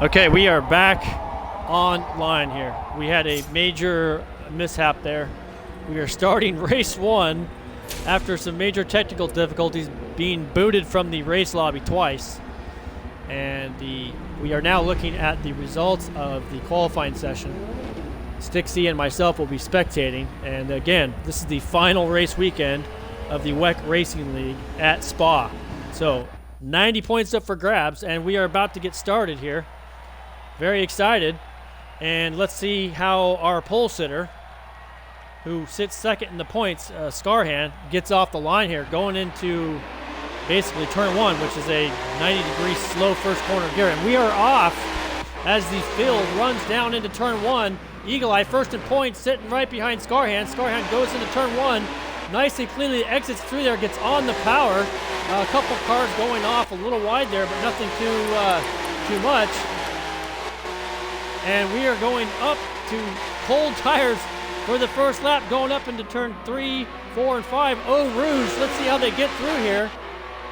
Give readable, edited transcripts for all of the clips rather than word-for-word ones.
Okay, we are back online here. We had a major mishap there. We are starting race one after some major technical difficulties, being booted from the race lobby twice. And we are now looking at the results of the qualifying session. Stixie and myself will be spectating. And again, this is the final race weekend of the WEC Racing League at Spa. So 90 points up for grabs, and we are about to get started here. Very excited. And let's see how our pole sitter, who sits second in the points, Scarhan, gets off the line here, going into basically turn one, which is a 90-degree slow first corner gear. And we are off as the field runs down into turn one. Eagle Eye first in points, sitting right behind Scarhan. Scarhan goes into turn one, nicely, cleanly exits through there, gets on the power. A couple cars going off a little wide there, but nothing too much. And we are going up to cold tires for the first lap, going up into turn 3, 4, and 5. Eau Rouge, let's see how they get through here.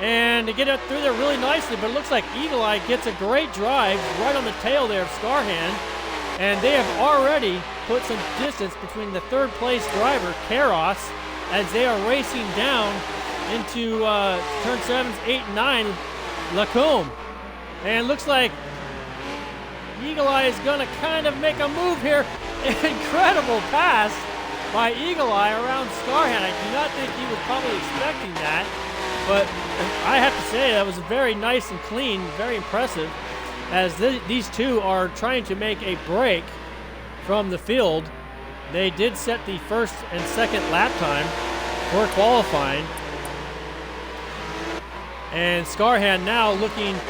And they get up through there really nicely, but it looks like Eagle Eye gets a great drive right on the tail there of Scarhan. And they have already put some distance between the third place driver, Karos, as they are racing down into turn 7s, 8, and 9, Lacombe. And looks like Eagle Eye is going to kind of make a move here. Incredible pass by Eagle Eye around Scarhan. I do not think he was probably expecting that, but I have to say that was very nice and clean, very impressive, as these two are trying to make a break from the field. They did set the first and second lap time for qualifying. And Scarhan now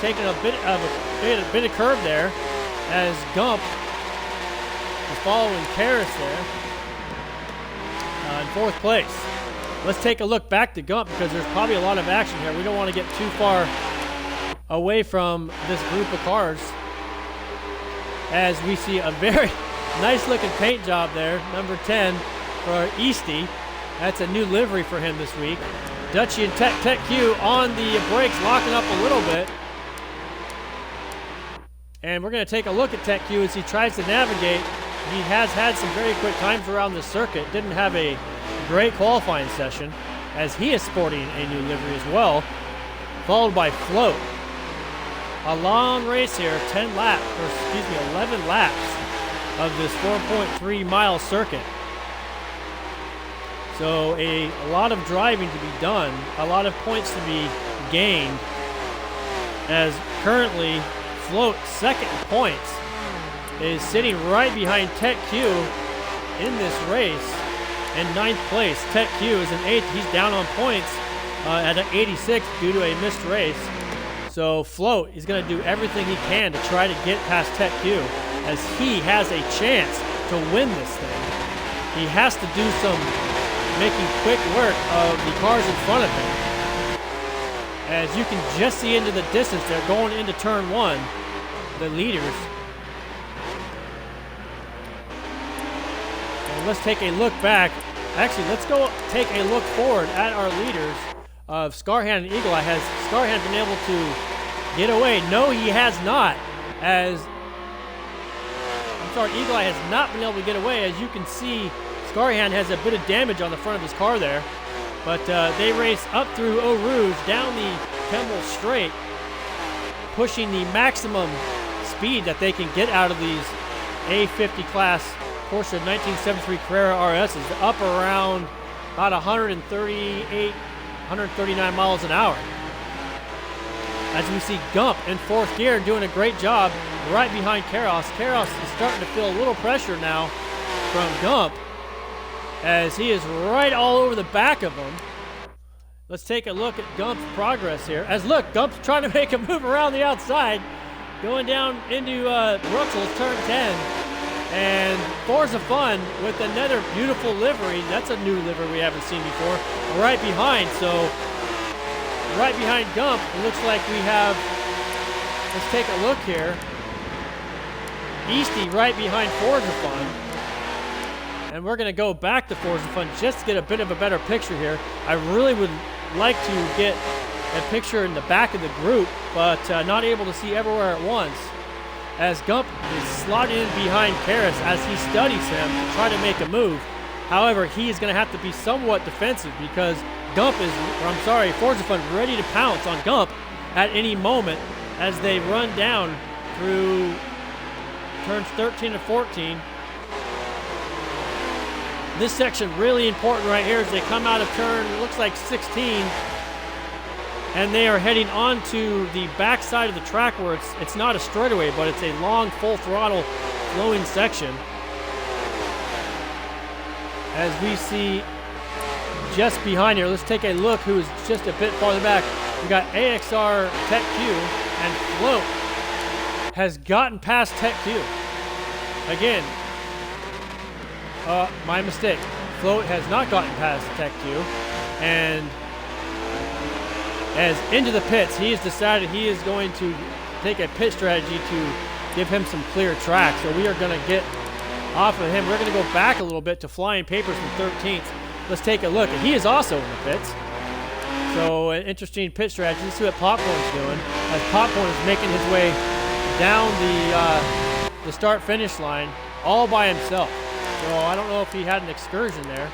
taking a bit of curve there, as Gump is following Karas there in fourth place. Let's take a look back to Gump, because there's probably a lot of action here. We don't want to get too far away from this group of cars, as we see a very nice looking paint job there, number 10 for Easty. That's a new livery for him this week. Dutchy and Tech Q on the brakes, locking up a little bit. And we're going to take a look at Tech Q as he tries to navigate. He has had some very quick times around the circuit. Didn't have a great qualifying session, as he is sporting a new livery as well. Followed by Float. A long race here, 11 laps of this 4.3 mile circuit. So a lot of driving to be done, a lot of points to be gained, as currently Float, second in points, is sitting right behind Tech Q in this race in 9th place. Tech Q is in 8th. He's down on points at 86 due to a missed race. So Float is going to do everything he can to try to get past Tech Q, as he has a chance to win this thing. He has to do some making quick work of the cars in front of him. As you can just see into the distance, they're going into turn one, the leaders. And let's take a look back. Actually, let's go take a look forward at our leaders of Scarhan and Eagle Eye. Has Scarhan been able to get away? No, he has not. Eagle Eye has not been able to get away. As you can see, Scarhan has a bit of damage on the front of his car there. But they race up through Eau Rouge, down the Kemmel Straight, pushing the maximum speed that they can get out of these A50 class Porsche 1973 Carrera RSs, up around about 138, 139 miles an hour. As we see Gump in fourth gear doing a great job right behind Karos. Karos is starting to feel a little pressure now from Gump, as he is right all over the back of him. Let's take a look at Gump's progress here. As look, Gump's trying to make a move around the outside, going down into Ruxell's turn 10. And Forza Fun with another beautiful livery. That's a new livery we haven't seen before. Right behind, so right behind Gump, it looks like we have, let's take a look here, Easty right behind Forza Fun. And we're going to go back to Forza Fun just to get a bit of a better picture here. I really would like to get a picture in the back of the group, but not able to see everywhere at once. as Gump is slotted in behind Karras as he studies him to try to make a move. However, he is going to have to be somewhat defensive because Forza Fun ready to pounce on Gump at any moment as they run down through turns 13 and 14. This section really important right here as they come out of turn, it looks like 16, and they are heading onto the back side of the track where it's not a straightaway, but it's a long, full throttle flowing section. As we see just behind here, let's take a look who's just a bit farther back. We got AXR Tech Q, and Float has gotten past Tech Q. Again, my mistake. Float has not gotten past Tech Q, and as into the pits, he has decided he is going to take a pit strategy to give him some clear track. So we are going to get off of him. We're going to go back a little bit to Flying Papers from 13th. Let's take a look. And he is also in the pits. So an interesting pit strategy. Let's see what Popcorn's doing as Popcorn is making his way down the start-finish line all by himself. So I don't know if he had an excursion there,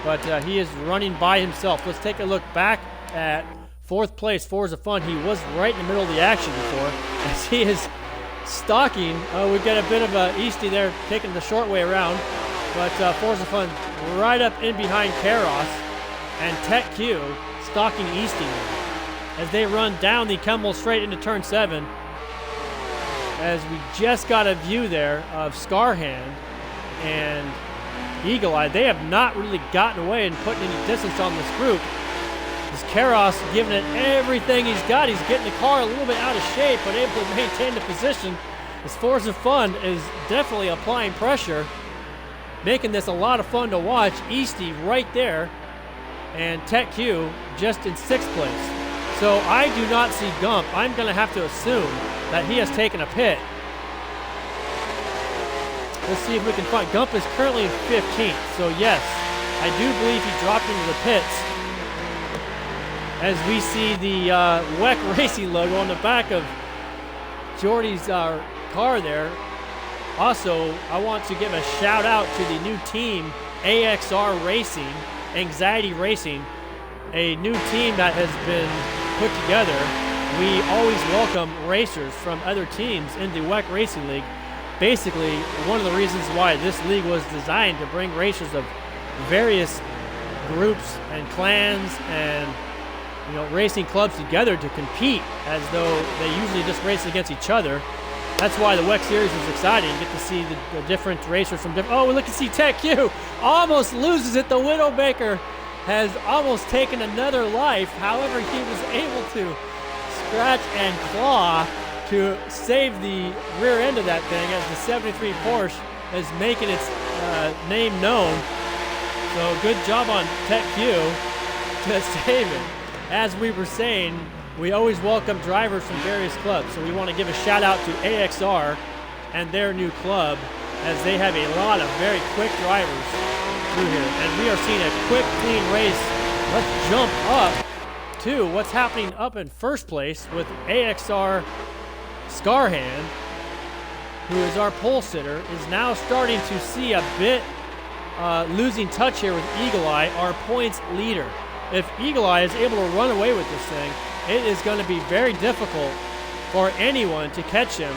but he is running by himself. Let's take a look back at 4th place, Forza Fun. He was right in the middle of the action before as he is stalking. We get a bit of a Easty there taking the short way around, but Forza Fun right up in behind Karras and Tech Q stalking Easty as they run down the Kemmel straight into turn 7. As we just got a view there of Scarhand and Eagle Eye, they have not really gotten away and putting any distance on this group. As Karras giving it everything he's got. He's getting the car a little bit out of shape, but able to maintain the position. As Forza Fun is definitely applying pressure, making this a lot of fun to watch. Easty right there, and Tech Q just in 6th place. So I do not see Gump. I'm going to have to assume that he has taken a pit. Let's see if we can find. Gump is currently in 15th, so yes, I do believe he dropped into the pits. As we see the WEC Racing logo on the back of Jordy's car there. Also, I want to give a shout out to the new team, AXR Racing, Anxiety Racing, a new team that has been put together. We always welcome racers from other teams in the WEC Racing League. Basically, one of the reasons why this league was designed to bring racers of various groups and clans and racing clubs together to compete as though they usually just race against each other. That's why the WEC Series is exciting. You get to see the different racers from different... Oh, we look to see Tech Q almost loses it. The Widowmaker has almost taken another life. However, he was able to scratch and claw to save the rear end of that thing as the 73 Porsche is making its name known. So good job on Tech Q to save it. As we were saying, we always welcome drivers from various clubs, so we want to give a shout out to AXR and their new club as they have a lot of very quick drivers through here. And we are seeing a quick, clean race. Let's jump up to what's happening up in 1st place with AXR Scarhand, who is our pole sitter, is now starting to see a bit losing touch here with Eagle Eye, our points leader. If Eagle Eye is able to run away with this thing, it is going to be very difficult for anyone to catch him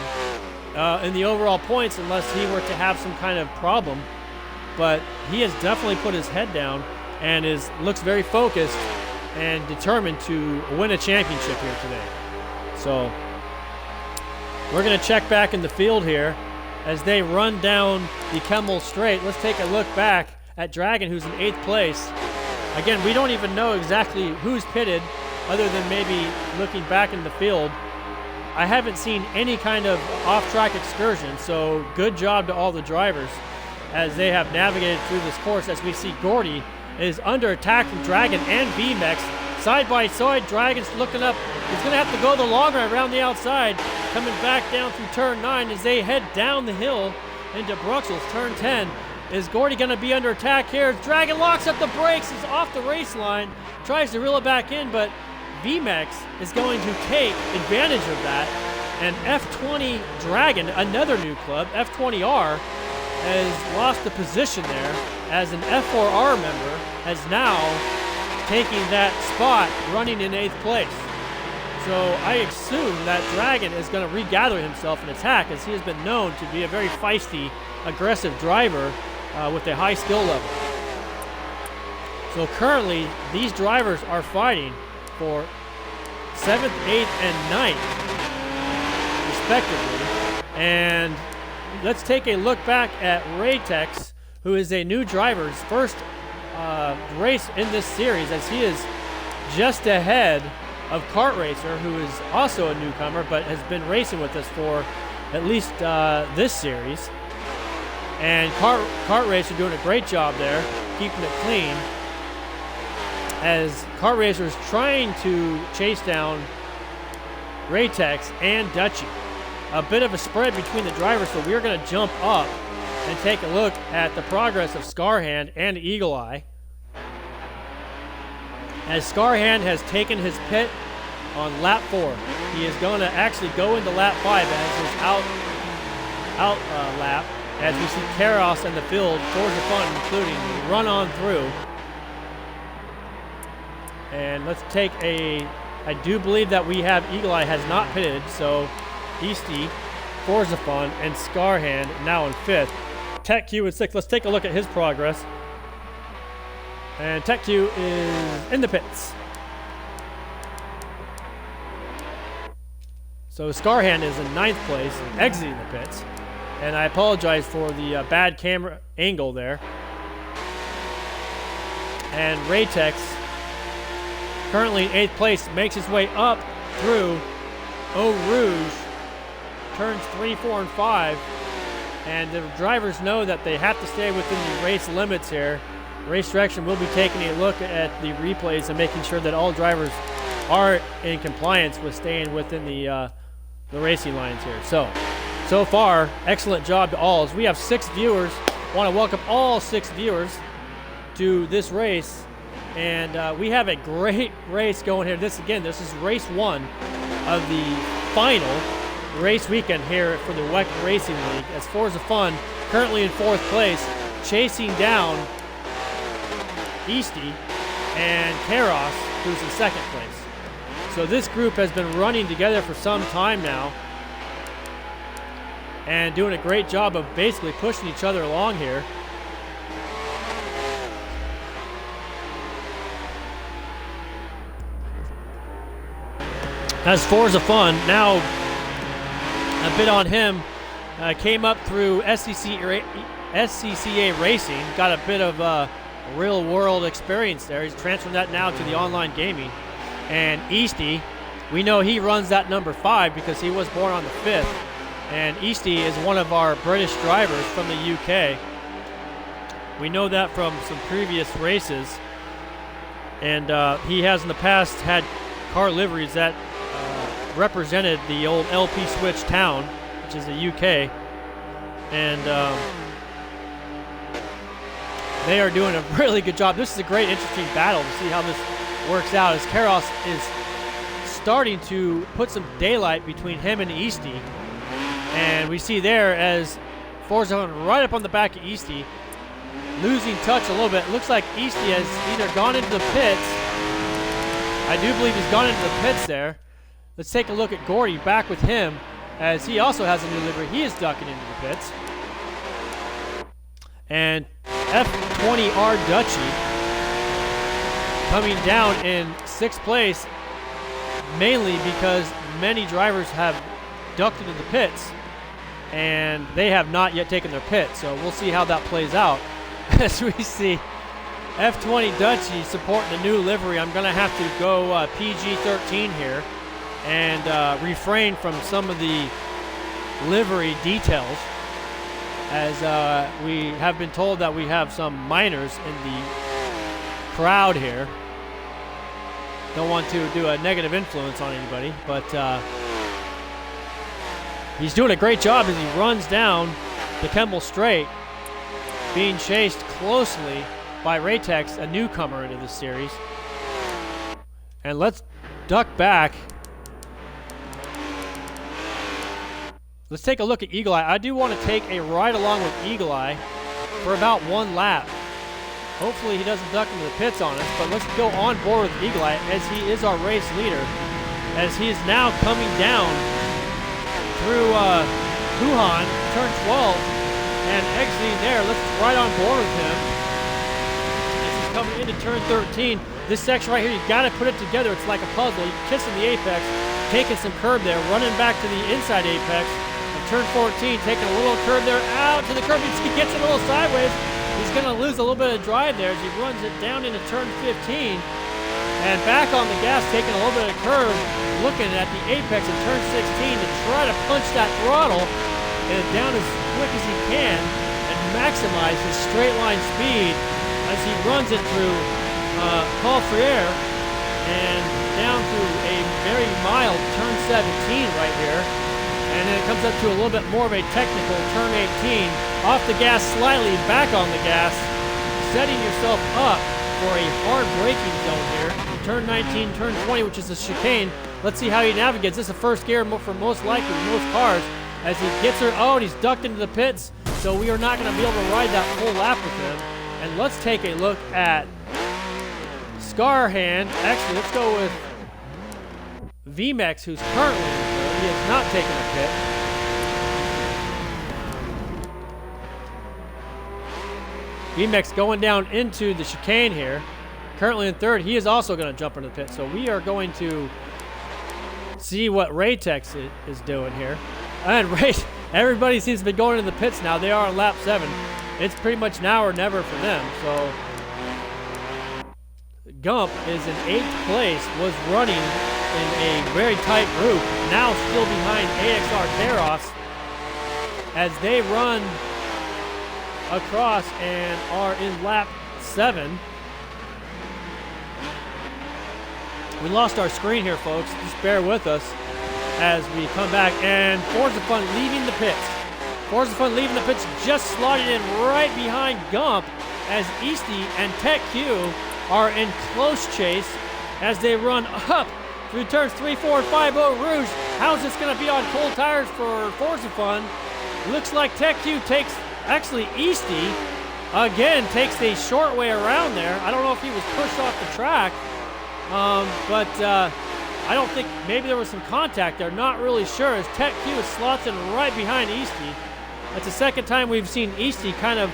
in the overall points unless he were to have some kind of problem. But he has definitely put his head down and looks very focused and determined to win a championship here today. So we're going to check back in the field here as they run down the Kemmel straight. Let's take a look back at Dragon, who's in 8th place. Again, we don't even know exactly who's pitted other than maybe looking back in the field. I haven't seen any kind of off-track excursion, so good job to all the drivers as they have navigated through this course. As we see Gordy is under attack from Dragon and VMAX. Side by side, Dragon's looking up. He's going to have to go the long way around the outside, coming back down through turn 9 as they head down the hill into Bruxelles, turn 10. Is Gordy going to be under attack here? Dragon locks up the brakes, is off the race line, tries to reel it back in, but VMAX is going to take advantage of that And F20 Dragon, another new club, F20R, has lost the position there as an F4R member, has now taking that spot, running in 8th place. So I assume that Dragon is going to regather himself and attack, as he has been known to be a very feisty, aggressive driver with a high skill level. So currently, these drivers are fighting for 7th, 8th, and 9th, respectively. And let's take a look back at Raytex, who is a new driver's first race in this series, as he is just ahead of Kart Racer, who is also a newcomer but has been racing with us for at least this series. And Kart Racer doing a great job there, keeping it clean, as Kart Racer is trying to chase down Raytex and Dutchy. A bit of a spread between the drivers, so we're going to jump up and take a look at the progress of Scarhand and Eagle Eye. As Scarhand has taken his pit on lap 4. He is going to actually go into lap 5 as his out lap, as we see Karos in the field, Forza Fun including, run on through. And let's take a, I do believe that we have Eagle Eye has not pitted, so Easty, Forza Fun, and Scarhand now in 5th. Tech Q in 6th. Let's take a look at his progress. And Tech Q is in the pits. So Scarhand is in 9th place, exiting the pits. And I apologize for the bad camera angle there. And Raytex, currently in 8th place, makes his way up through Eau Rouge, turns 3, 4, and 5. And the drivers know that they have to stay within the race limits here. Race Direction will be taking a look at the replays and making sure that all drivers are in compliance with staying within the racing lines here. So far, excellent job to all. As we have 6 viewers, want to welcome all 6 viewers to this race. And we have a great race going here. This is race 1 of the final race weekend here for the WEC Racing League, as Forza Fun currently in 4th place, chasing down Easty and Karos, who's in 2nd place. So this group has been running together for some time now and doing a great job of basically pushing each other along here. As Forza Fun, now a bit on him, came up through SCCA Racing, got a bit of real-world experience there. He's transferring that now to the online gaming. And Easty, we know he runs that number 5 because he was born on the 5th. And Easty is one of our British drivers from the UK. We know that from some previous races. And he has in the past had car liveries that represented the old LP Switch town, which is the UK. And they are doing a really good job. This is a great, interesting battle to see how this works out, as Karos is starting to put some daylight between him and Easty. And we see there as Forza right up on the back of Easty, losing touch a little bit. It looks like Easty has either gone into the pits. I do believe he's gone into the pits there. Let's take a look at Gordy, back with him, as he also has a new livery. He is ducking into the pits. And F20R Dutchy coming down in 6th place, mainly because many drivers have ducked into the pits and they have not yet taken their pit. So we'll see how that plays out as we see F20 Dutchy supporting the new livery. I'm going to have to go PG-13 here and refrain from some of the livery details, as we have been told that we have some minors in the crowd here. Don't want to do a negative influence on anybody, but he's doing a great job as he runs down the Kemble Straight, being chased closely by Raytex, a newcomer into this series. And let's duck back Let's take a look at Eagle Eye. I do want to take a ride along with Eagle Eye for about 1 lap. Hopefully he doesn't duck into the pits on us, but let's go on board with Eagle Eye as he is our race leader, as he is now coming down through Wuhan, turn 12, and exiting there. Let's ride on board with him as he's coming into turn 13. This section right here, you got to put it together. It's like a puzzle. You're kissing the apex, taking some curb there, running back to the inside apex of turn 14, taking a little curb there out to the curb. He gets it a little sideways. He's going to lose a little bit of drive there as he runs it down into turn 15. And back on the gas, taking a little bit of curve, looking at the apex in turn 16 to try to punch that throttle and down as quick as he can and maximize his straight line speed as he runs it through Paul Freire and down through a very mild turn 17 right here. And then it comes up to a little bit more of a technical turn 18. Off the gas slightly, back on the gas, setting yourself up for a hard braking zone here. Turn 19, turn 20, which is a chicane. Let's see how he navigates. This is the first gear for most likely most cars. As he gets her, oh, and he's ducked into the pits, so we are not going to be able to ride that full lap with him. And let's take a look at Scarhand. Actually, let's go with VMEX, who's currently in the pit. He has not taken a pit. VMEX going down into the chicane here. Currently in third. He is also going to jump into the pit. So we are going to see what Raytex is doing here. And everybody seems to be going into the pits now. They are on lap 7. It's pretty much now or never for them. So Gump is in 8th place, was running in a very tight group. Now still behind AXR Teros as they run across and are in lap 7. We lost our screen here, folks. Just bear with us as we come back. And Forza Fun leaving the pits. Forza Fun leaving the pits, just slotted in right behind Gump as Easty and Tech Q are in close chase as they run up through turns 3, 4, and 5. Oh, Rouge, how's this going to be on cold tires for Forza Fun? Looks like Tech Q takes, actually Easty, again, takes the short way around there. I don't know if he was pushed off the track. But I don't think, maybe there was some contact there, not really sure, as Tech Q is slots in right behind Easty. That's the second time we've seen Easty kind of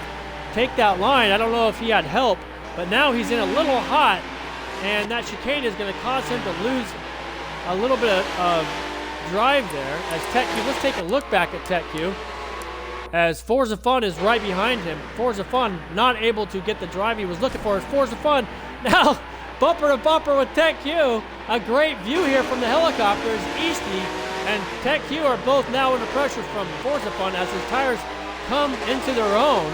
take that line. I don't know if he had help, but now he's in a little hot, and that chicane is going to cause him to lose a little bit of drive there as Tech Q, let's take a look back at Tech Q, as Forza Fun is right behind him. Forza Fun not able to get the drive he was looking for as Forza Fun now bumper to bumper with Tech Q. A great view here from the helicopters. Easty and Tech Q are both now under pressure from Forza Fun as his tires come into their own.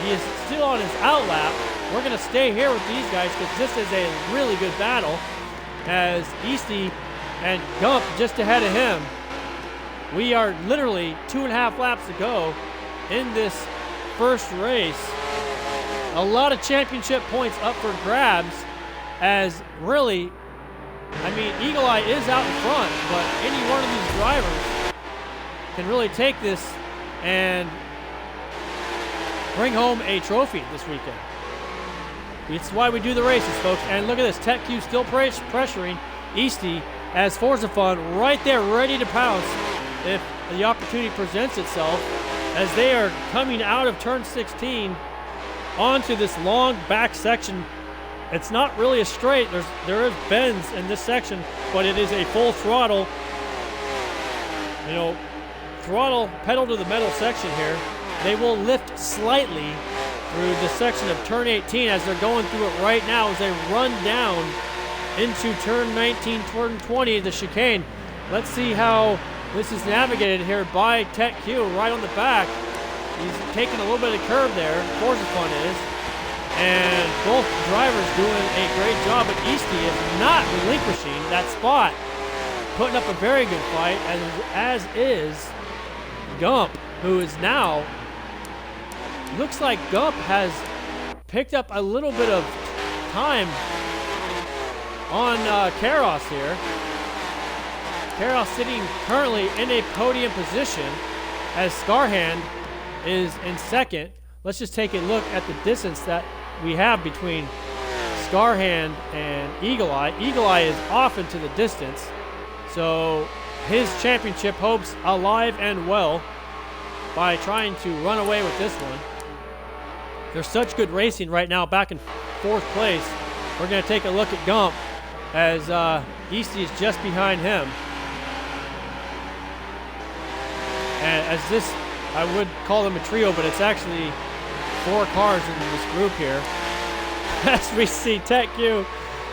He is still on his outlap. We're going to stay here with these guys because this is a really good battle as Easty and Gump just ahead of him. We are literally 2.5 laps to go in this first race. A lot of championship points up for grabs. As really, I mean, Eagle Eye is out in front, but any one of these drivers can really take this and bring home a trophy this weekend. It's why we do the races, folks. And look at this, Tech Q still pressuring Easty as Forza Fun right there ready to pounce if the opportunity presents itself as they are coming out of turn 16 onto this long back section. It's not really a straight. There is bends in this section, but it is a full throttle, throttle pedal to the metal section here. They will lift slightly through the section of turn 18 as they're going through it right now as they run down into turn 19, turn 20, the chicane. Let's see how this is navigated here by Tech Q right on the back. He's taking a little bit of curve there, Forza Fun is. And both drivers doing a great job, but Easty is not relinquishing that spot. Putting up a very good fight, as is Gump, who is now, looks like Gump has picked up a little bit of time on Karos here. Carol sitting currently in a podium position as Scarhand is in second. Let's just take a look at the distance that we have between Scarhand and Eagle Eye. Eagle Eye is off into the distance, so his championship hopes alive and well by trying to run away with this one. There's such good racing right now, back in fourth place. We're going to take a look at Gump as Easty is just behind him. And as this, I would call them a trio, but it's actually 4 cars in this group here. As we see Tech Q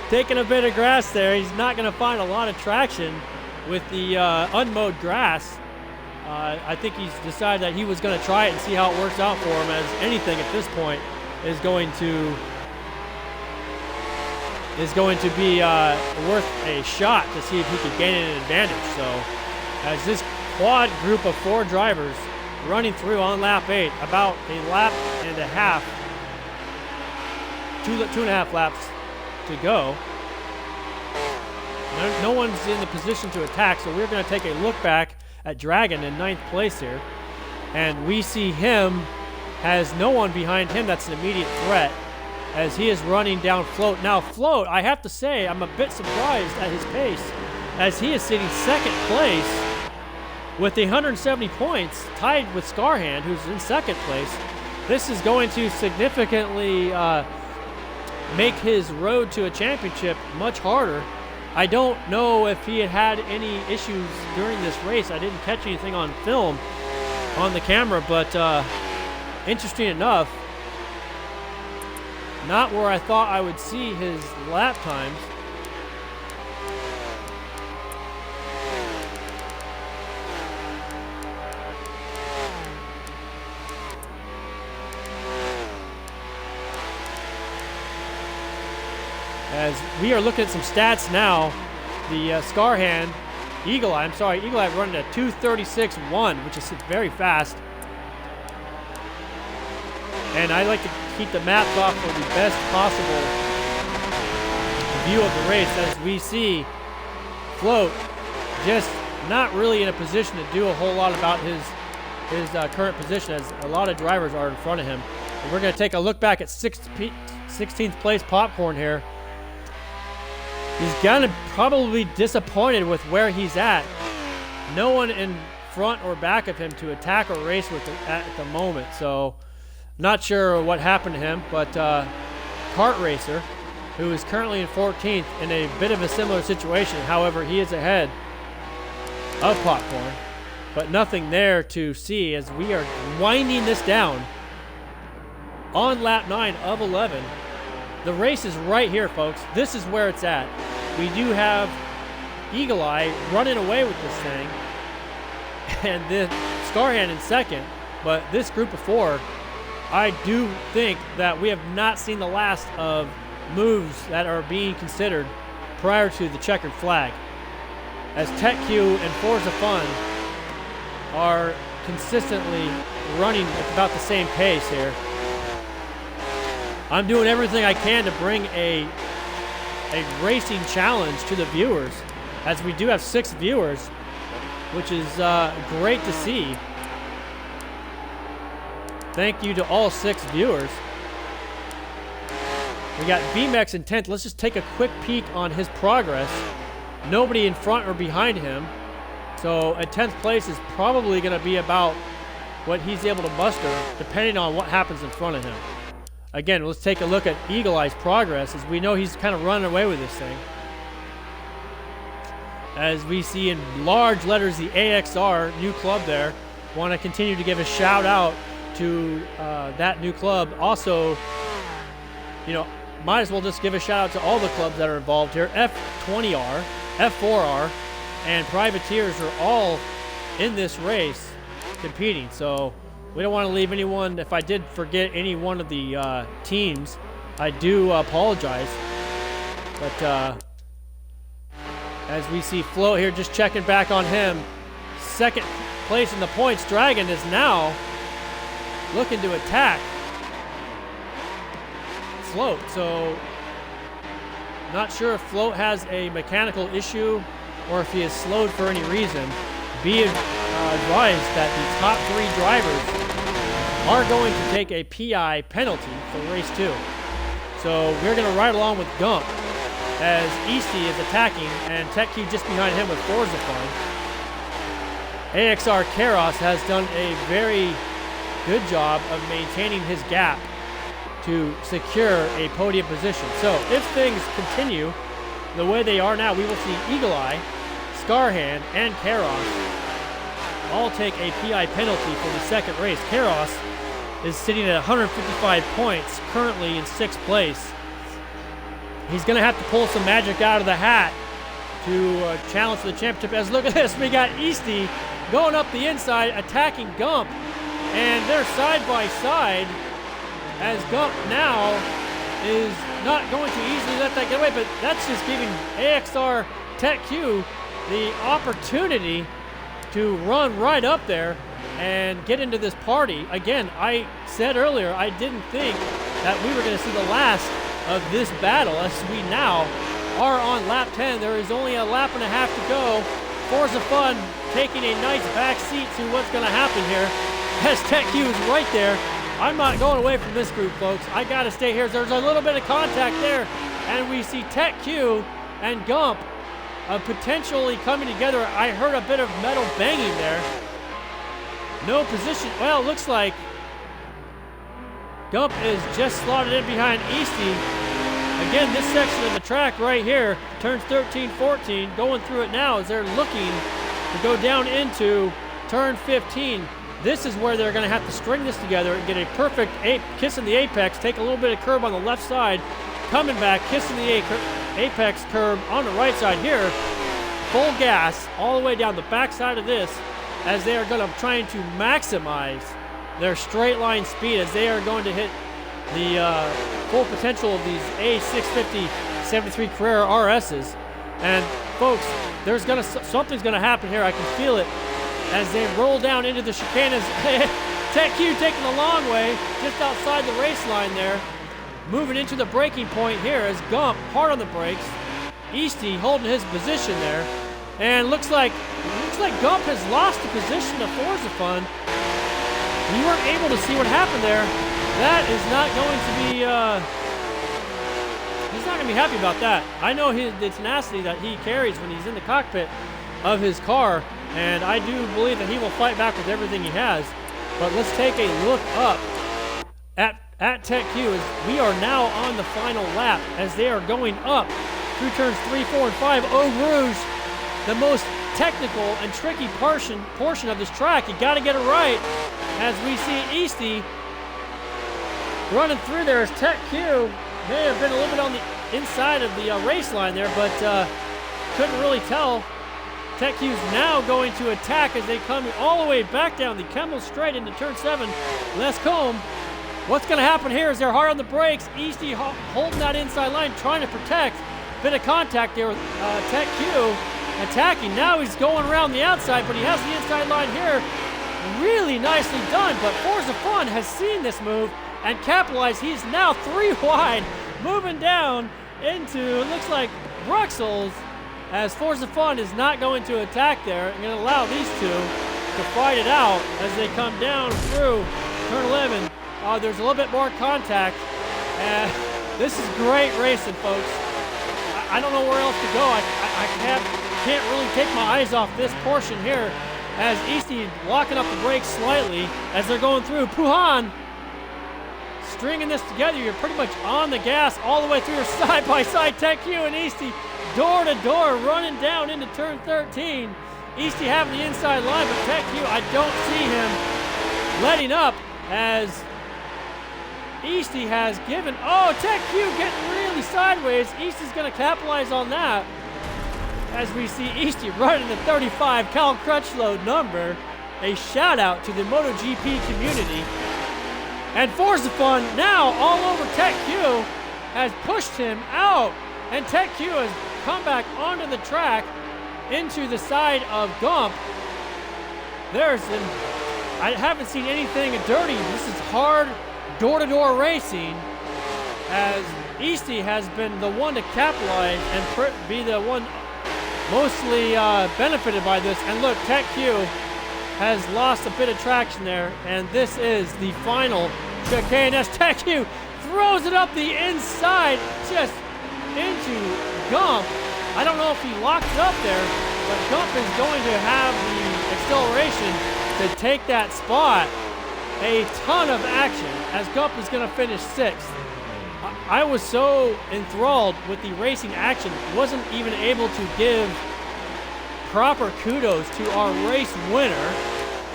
taking a bit of grass there. He's not going to find a lot of traction with the unmowed grass. I think he's decided that he was going to try it and see how it works out for him, as anything at this point is going to be worth a shot to see if he could gain an advantage. So as this quad group of 4 drivers running through on lap 8, about a lap and a half, two and a half laps to go. No one's in the position to attack, so we're going to take a look back at Dragon in 9th place here. And we see him has no one behind him that's an immediate threat, as he is running down Float. Now Float, I have to say, I'm a bit surprised at his pace, as he is sitting 2nd place with 170 points, tied with Scarhand, who's in 2nd place. This is going to significantly make his road to a championship much harder. I don't know if he had any issues during this race. I didn't catch anything on film on the camera, but interesting enough, not where I thought I would see his lap times. As we are looking at some stats now, the Scarhand, Eagle Eye running at 2:36.1, which is very fast. And I like to keep the maps off for the best possible view of the race, as we see Float just not really in a position to do a whole lot about his current position, as a lot of drivers are in front of him. And we're going to take a look back at 16th place Popcorn here. He's gonna probably be disappointed with where he's at. No one in front or back of him to attack or race with at the moment. So not sure what happened to him, but Kart Racer, who is currently in 14th, in a bit of a similar situation. However, he is ahead of Popcorn, but nothing there to see as we are winding this down on lap 9 of 11. The race is right here, folks. This is where it's at. We do have Eagle Eye running away with this thing, and then Scarhand in 2nd. But this group of 4, I do think that we have not seen the last of moves that are being considered prior to the checkered flag, as Tech Q and Forza Fun are consistently running at about the same pace here. I'm doing everything I can to bring a racing challenge to the viewers, as we do have 6 viewers, which is great to see. Thank you to all 6 viewers. We got VMEX in 10th. Let's just take a quick peek on his progress. Nobody in front or behind him. So a 10th place is probably going to be about what he's able to muster, depending on what happens in front of him. Again, let's take a look at Eagle Eye's progress, as we know he's kind of running away with this thing. As we see in large letters the AXR new club there. Want to continue to give a shout out to that new club. Also, you know, might as well just give a shout out to all the clubs that are involved here. F20R, F4R, and Privateers are all in this race competing. So we don't want to leave anyone. If I did forget any one of the teams, I do apologize. But as we see Float here, just checking back on him. 2nd place in the points. Dragon is now looking to attack Float. So not sure if Float has a mechanical issue or if he is slowed for any reason, be advised that the top 3 drivers are going to take a PI penalty for race 2. So we're going to ride along with Gump as Easty is attacking, and Tech Q just behind him with Forza Fun. AXR Karos has done a very good job of maintaining his gap to secure a podium position. So if things continue the way they are now, we will see Eagle Eye, Scarhand, and Karos all take a PI penalty for the second race. Karos is sitting at 155 points, currently in 6th place. He's going to have to pull some magic out of the hat to challenge for the championship. As look at this, we got Easty going up the inside, attacking Gump, and they're side by side as Gump now is not going to easily let that get away, but that's just giving AXR Tech Q the opportunity to run right up there and get into this party. Again, I said earlier I didn't think that we were going to see the last of this battle, as we now are on lap 10. There is only a lap and a half to go. Forza Fun taking a nice back seat to what's going to happen here as Tech Q is right there. I'm not going away from this group, folks. I got to stay here. There's a little bit of contact there, and we see Tech Q and Gump potentially coming together. I heard a bit of metal banging there. No position. Well, it looks like Gump is just slotted in behind Easty. Again, this section of the track right here, turns 13, 14, going through it now as they're looking to go down into turn 15. This is where they're going to have to string this together and get a perfect kissing the apex, take a little bit of curb on the left side, coming back, kissing the apex curb on the right side here. Full gas all the way down the back side of this as they are going to trying to maximize their straight line speed as they are going to hit the full potential of these A650 73 Carrera RSs. And folks, there's something's gonna happen here. I can feel it as they roll down into the chicanes. Tech Q taking the long way just outside the race line there, moving into the braking point here as Gump hard on the brakes. Easty holding his position there, and looks like Gump has lost the position to Forza Fun. You weren't able to see what happened there. That is not going to be, he's not going to be happy about that. I know the tenacity that he carries when he's in the cockpit of his car, and I do believe that he will fight back with everything he has. But let's take a look up at Tech Q as we are now on the final lap as they are going up through turns 3, 4, and 5. Eau Rouge, the most technical and tricky portion of this track. You got to get it right as we see Easty running through there as Tech Q may have been a little bit on the inside of the race line there, but couldn't really tell. Tech Q's now going to attack as they come all the way back down the Kemmel Straight into turn 7. Les Combe, what's going to happen here is they're hard on the brakes. Easty holding that inside line, trying to protect. Bit of contact there with Tech Q attacking. Now he's going around the outside, but he has the inside line here. Really nicely done, but Forza Fun has seen this move and capitalized. He's now 3 wide, moving down into, it looks like, Bruxelles, as Forza Fun is not going to attack there and going to allow these two to fight it out as they come down through turn 11. There's a little bit more contact, and this is great racing, folks. I don't know where else to go. I can't really take my eyes off this portion here as Easty locking up the brakes slightly as they're going through. Puhan stringing this together. You're pretty much on the gas all the way through your side-by-side. Tech Q and Easty door to door running down into turn 13. Easty having the inside line, but Tech Q, I don't see him letting up as Easty has given. Oh, Tech Q getting really sideways. Easty's going to capitalize on that as we see Easty running the 35 Cal Crutchlow number. A shout out to the MotoGP community. And Forza Fun now all over Tech Q has pushed him out. And Tech Q has come back onto the track into the side of Gump. I haven't seen anything dirty. This is hard door-to-door racing as Easty has been the one to capitalize and be the one mostly benefited by this. And look, Tech Q has lost a bit of traction there, and this is the final chicane as Tech Q throws it up the inside, just into Gump. I don't know if he locked it up there, but Gump is going to have the acceleration to take that spot. A ton of action as Gump is going to finish 6th. I was so enthralled with the racing action, wasn't even able to give proper kudos to our race winner,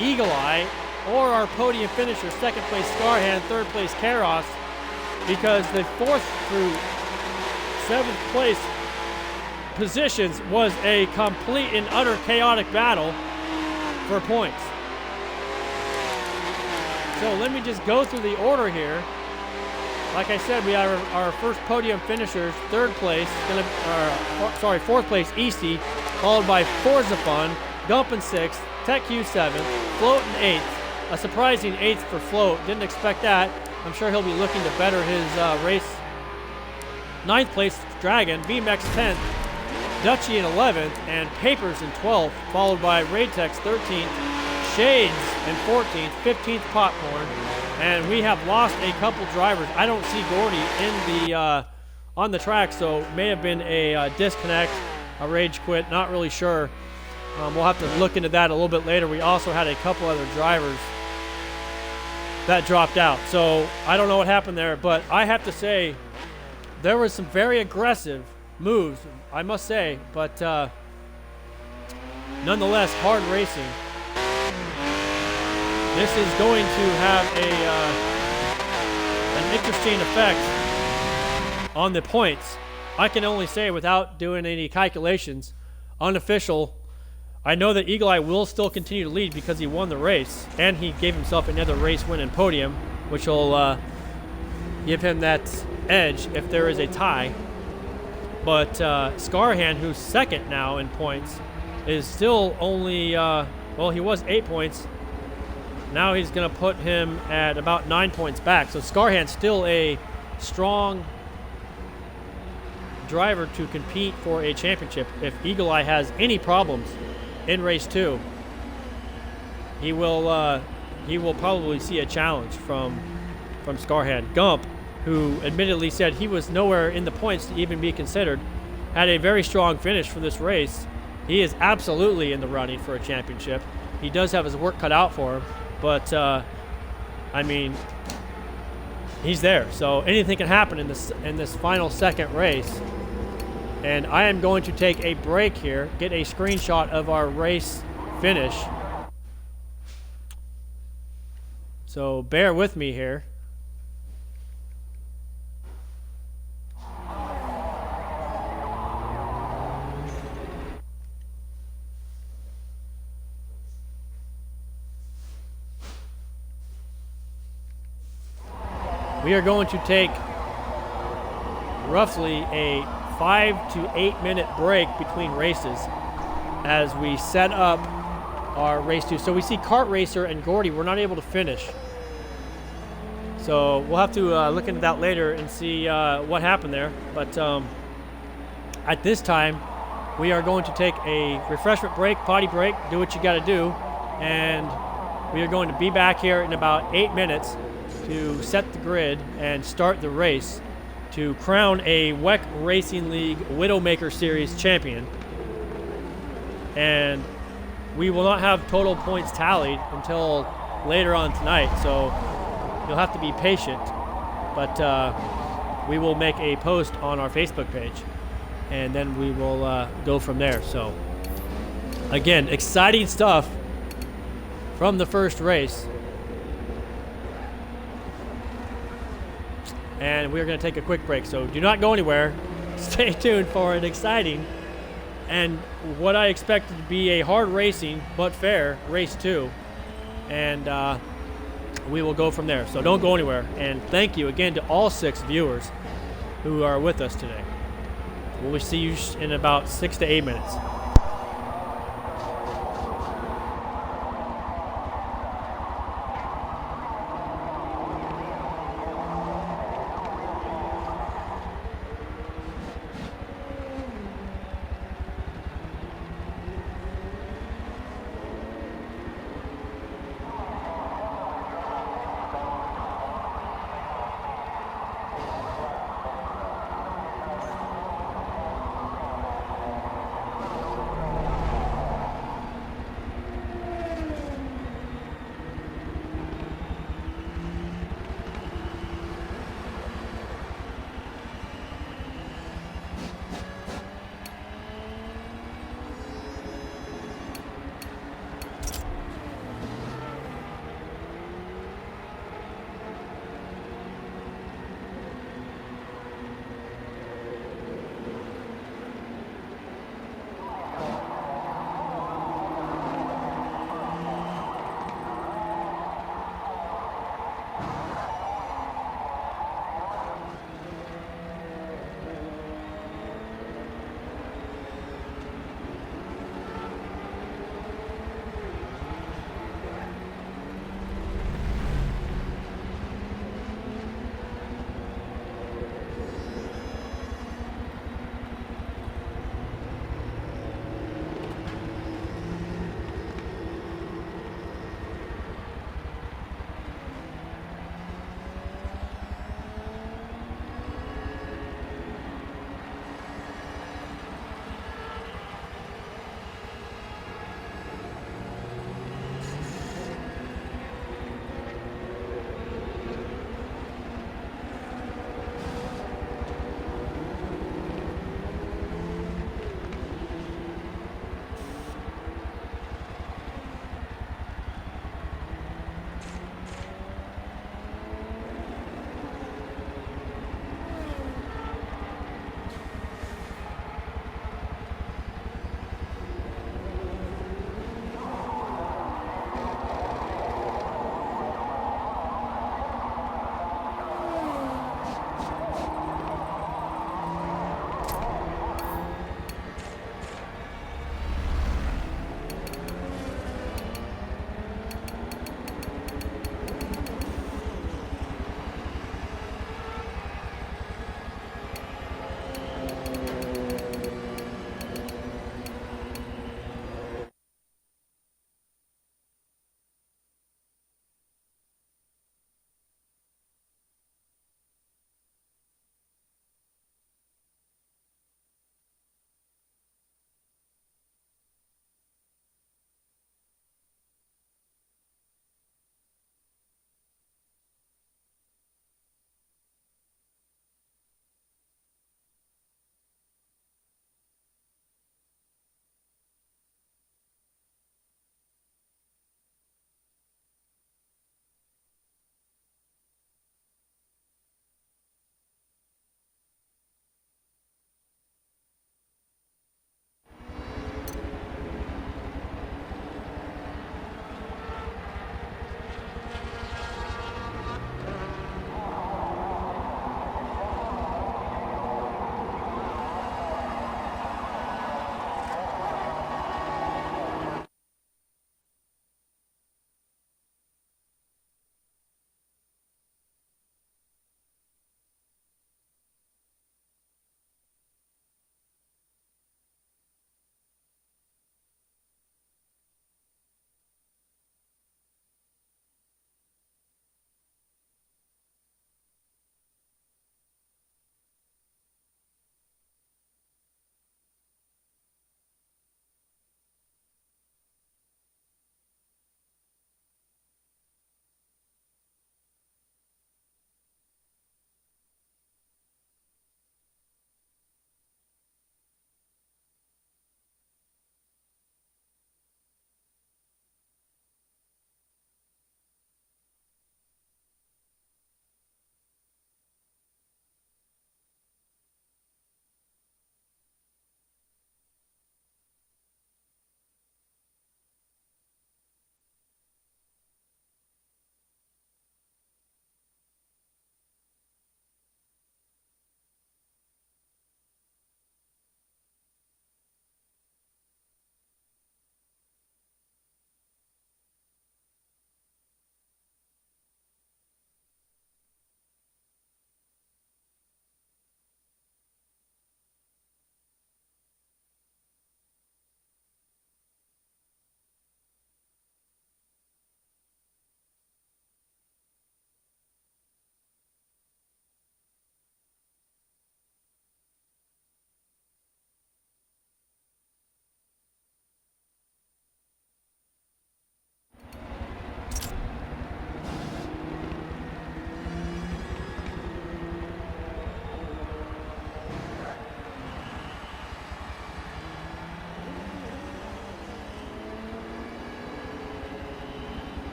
Eagle Eye, or our podium finisher, 2nd place Scarhand, 3rd place Karos, because the 4th through 7th place positions was a complete and utter chaotic battle for points. So let me just go through the order here. Like I said, we have our first podium finishers, 3rd place, 4th place Easty, followed by Forza Fun, Gump in 6th, Tech Q 7th, Float in 8th. A surprising 8th for Float. Didn't expect that. I'm sure he'll be looking to better his race. 9th place Dragon, VMAX 10th, Dutchy in 11th, and Papers in 12th, followed by Raytex 13th, Shades in 14th, 15th Popcorn, and we have lost a couple drivers. I don't see Gordy in the on the track, so may have been a disconnect, a rage quit, not really sure. We'll have to look into that a little bit later. We also had a couple other drivers that dropped out, so I don't know what happened there, but I have to say there was some very aggressive moves, I must say, but nonetheless, hard racing. This is going to have an interesting effect on the points. I can only say, without doing any calculations, unofficial, I know that Eagle Eye will still continue to lead because he won the race, and he gave himself another race win and podium, which will give him that edge if there is a tie. But Scarhand, who's 2nd now in points, is still only, well, he was 8 points. Now he's going to put him at about 9 points back. So Scarhand's still a strong driver to compete for a championship. If Eagle Eye has any problems in race 2, he will probably see a challenge from Scarhand. Gump, who admittedly said he was nowhere in the points to even be considered, had a very strong finish for this race. He is absolutely in the running for a championship. He does have his work cut out for him. But, I mean, he's there. So anything can happen in this final 2nd race. And I am going to take a break here, get a screenshot of our race finish. So bear with me here. We are going to take roughly a 5 to 8 minute break between races as we set up our race 2. So we see Kart Racer and Gordy were not able to finish. So we'll have to look into that later and see what happened there. But at this time, we are going to take a refreshment break, potty break, do what you got to do. And we are going to be back here in about 8 minutes to set the grid and start the race to crown a WEC Racing League WidowMaker Series champion. And we will not have total points tallied until later on tonight, so you'll have to be patient. But we will make a post on our Facebook page, and then we will go from there. So again, exciting stuff from the first race. And we're going to take a quick break, so do not go anywhere. Stay tuned for an exciting and what I expected to be a hard racing but fair race 2, and we will go from there. So don't go anywhere, and thank you again to all 6 viewers who are with us today. We'll see you in about 6 to 8 minutes.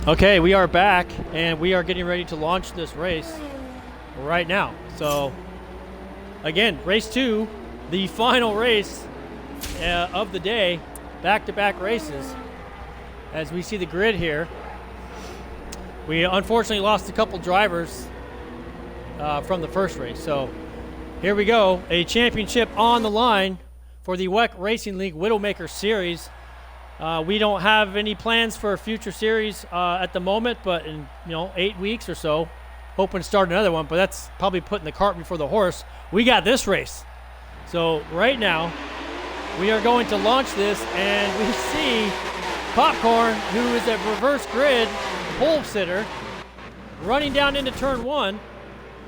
Okay, we are back, and we are getting ready to launch this race right now. So, again, race 2, the final race of the day, back-to-back races. As we see the grid here, we unfortunately lost a couple drivers from the first race. So, here we go, a championship on the line for the WEC Racing League WidowMaker Series. We don't have any plans for a future series at the moment, but in 8 weeks or so, hoping to start another one. But that's probably putting the cart before the horse. We got this race. So right now, we are going to launch this, and we see Popcorn, who is a reverse grid pole sitter, running down into turn 1.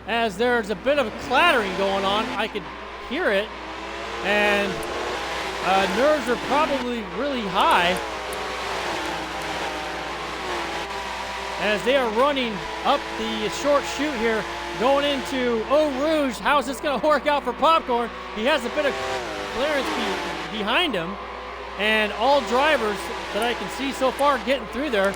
As there's a bit of clattering going on, I could hear it, and nerves are probably really high as they are running up the short chute here, going into Eau Rouge. How's this going to work out for Popcorn? He has a bit of clearance behind him, and all drivers that I can see so far getting through there.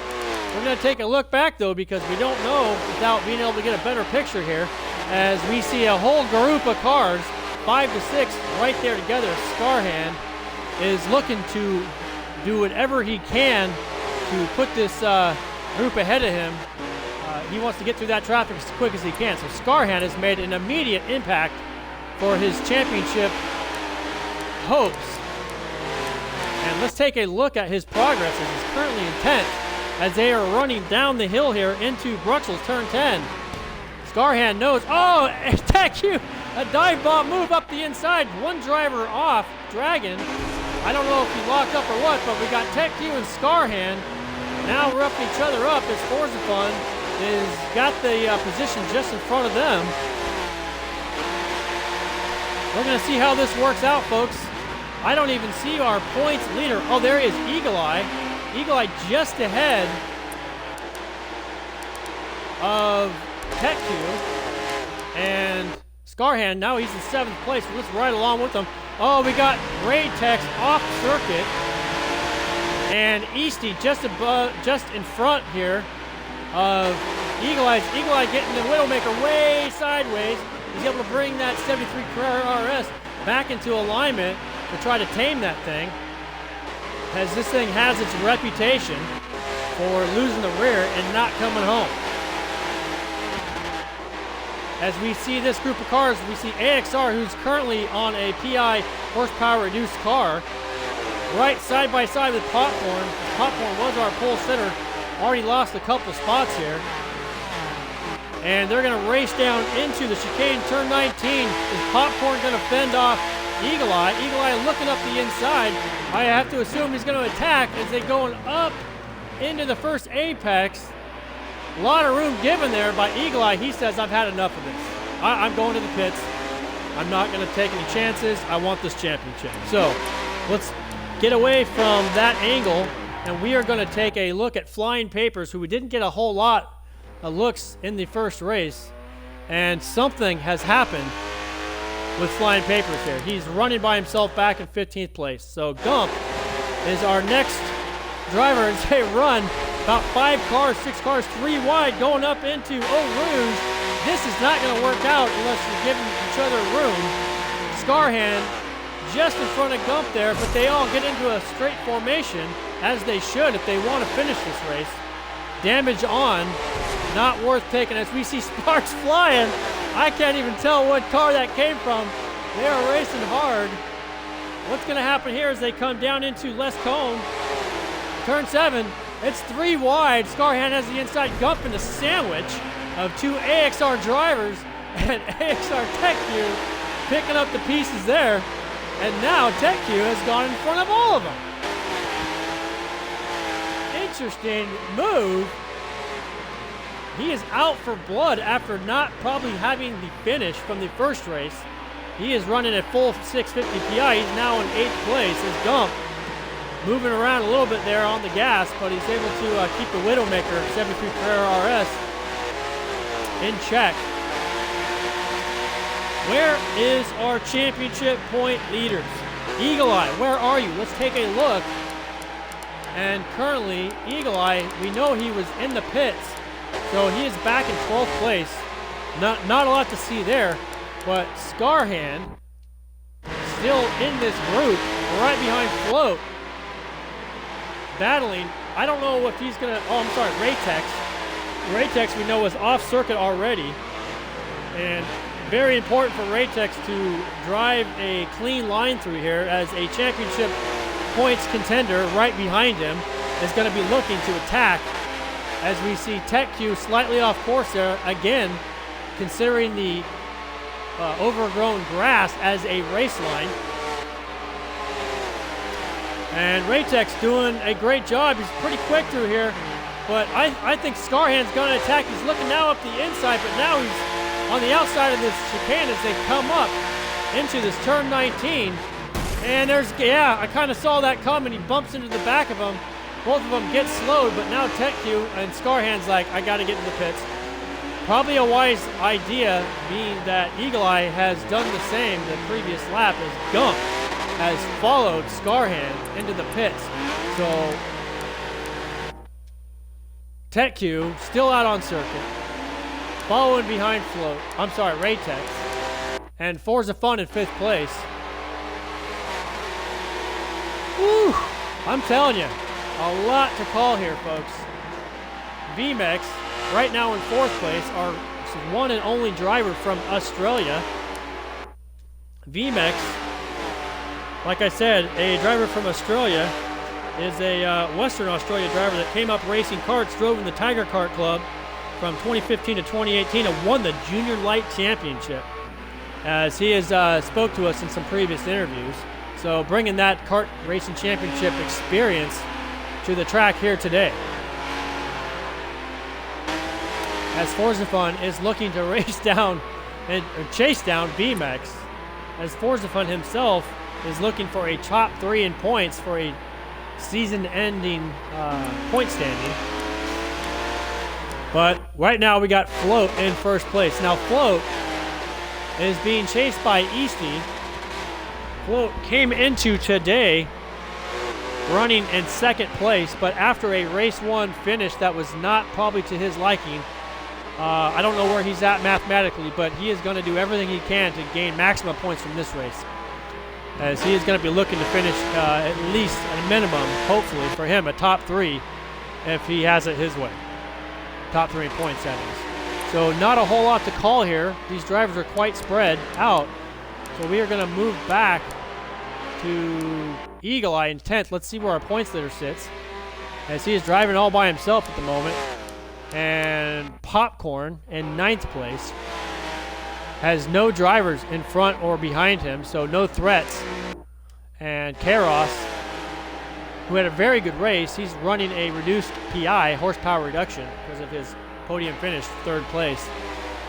We're going to take a look back, though, because we don't know without being able to get a better picture here, as we see a whole group of cars, 5 to 6, right there together. Scarhand is looking to do whatever he can to put this group ahead of him. He wants to get through that traffic as quick as he can. So Scarhand has made an immediate impact for his championship hopes. And let's take a look at his progress as he's currently in 10th as they are running down the hill here into Bruxelles turn 10. Scarhand knows, oh, Tech you, a dive bomb move up the inside. One driver off, Dragon. I don't know if he locked up or what, but we got Tech Q and Scarhand now roughing each other up as Forza Fun is got the position just in front of them. We're going to see how this works out, folks. I don't even see our points leader. Oh, there is Eagle Eye. Eagle Eye just ahead of Tech Q. And Scarhand, now he's in 7th place. So let's ride along with them. Oh, we got Raid Tex off circuit. And Easty just in front here of Eagle Eye. Eagle Eye getting the Widowmaker way sideways. He's able to bring that 73 Carrera RS back into alignment to try to tame that thing, as this thing has its reputation for losing the rear and not coming home. As we see this group of cars, we see AXR, who's currently on a PI horsepower reduced car, right side by side with Popcorn. Popcorn was our pole sitter, already lost a couple spots here. And they're going to race down into the chicane turn 19. Is Popcorn going to fend off Eagle Eye? Eagle Eye looking up the inside. I have to assume he's going to attack as they going up into the first apex. A lot of room given there by Eagle Eye. He says, I've had enough of this. I'm going to the pits. I'm not going to take any chances. I want this championship. So let's get away from that angle, and we are going to take a look at Flying Papers, who we didn't get a whole lot of looks in the first race. And something has happened with Flying Papers here. He's running by himself back in 15th place. So Gump is our next driver as they run about 5 cars, 6 cars, 3 wide going up into Eau Rouge. This is not going to work out unless you're giving each other room. Scarhand just in front of Gump there, but they all get into a straight formation, as they should if they want to finish this race. Damage on, not worth taking. As we see sparks flying, I can't even tell what car that came from. They are racing hard. What's going to happen here is they come down into Les Cone. Turn 7, it's 3 wide. Scarhand has the inside. Gump in the sandwich of 2 AXR drivers, and AXR Tech Q picking up the pieces there. And now Tech Q has gone in front of all of them. Interesting move. He is out for blood after not probably having the finish from the first race. He is running at full 650 PI. He's now in 8th place. As Gump moving around a little bit there on the gas, but he's able to keep the Widowmaker 73 Carrera RS in check. Where is our championship point leaders? Eagle Eye, where are you? Let's take a look And currently, Eagle Eye, we know he was in the pits, so he is back in 12th place. Not a lot to see there, but Scarhand still in this group, right behind Float, battling. I don't know if he's gonna, oh, I'm sorry, Raytex. Raytex we know is off circuit already, and very important for Raytex to drive a clean line through here, as a championship points contender right behind him is going to be looking to attack, as we see TechQ slightly off course there again, considering the overgrown grass as a race line. And Raytex doing a great job. He's pretty quick through here, but I think Scarhand's going to attack. He's looking now up the inside, but now he's on the outside of this chicane as they come up into this turn 19. And there's, yeah, I kind of saw that coming. He bumps into the back of him. Both of them get slowed, but now TechQ and Scarhand's like, I got to get in the pits. Probably a wise idea, being that Eagle Eye has done the same the previous lap, as Gump has followed Scarhand into the pits. So TechQ still out on circuit, following behind Float. I'm sorry, Raytex. And Forza Fun in 5th place. Woo! I'm telling you, a lot to call here, folks. VMEX, right now in 4th place, our one and only driver from Australia. VMEX, like I said, a driver from Australia, is a Western Australia driver that came up racing karts, drove in the Tiger Kart Club from 2015 to 2018, and won the Junior Light Championship, as he has spoke to us in some previous interviews. So bringing that kart racing championship experience to the track here today, as Forza Fun is looking to race down and chase down VMEX, as Forza Fun himself is looking for a top 3 in points for a season-ending point standing. But right now we got Float in 1st place. Now Float is being chased by Easty. Float came into today running in 2nd place, but after a race 1 finish that was not probably to his liking. I don't know where he's at mathematically, but he is going to do everything he can to gain maximum points from this race, as he is going to be looking to finish at least at a minimum, hopefully for him, a top 3 if he has it his way. Top 3 in points, that is. So not a whole lot to call here. These drivers are quite spread out. So we are going to move back to Eagle Eye in 10th. Let's see where our points leader sits, as he is driving all by himself at the moment. And Popcorn in 9th place has no drivers in front or behind him, so no threats. And Karos, who had a very good race, he's running a reduced PI, horsepower reduction, because of his podium finish, 3rd place,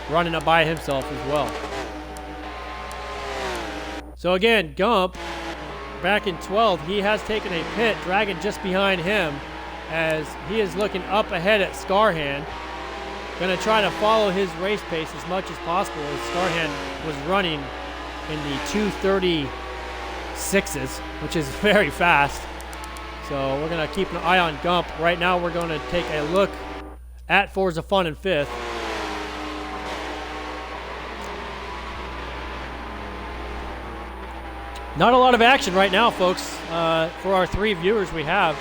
running up by himself as well. So again, Gump, back in 12th, he has taken a pit, dragging just behind him, as he is looking up ahead at Scarhand. Going to try to follow his race pace as much as possible, as Scarhand was running in the 2:36s, which is very fast. So we're going to keep an eye on Gump. Right now we're going to take a look at Forza Fun in 5th. Not a lot of action right now, folks, for our 3 viewers we have.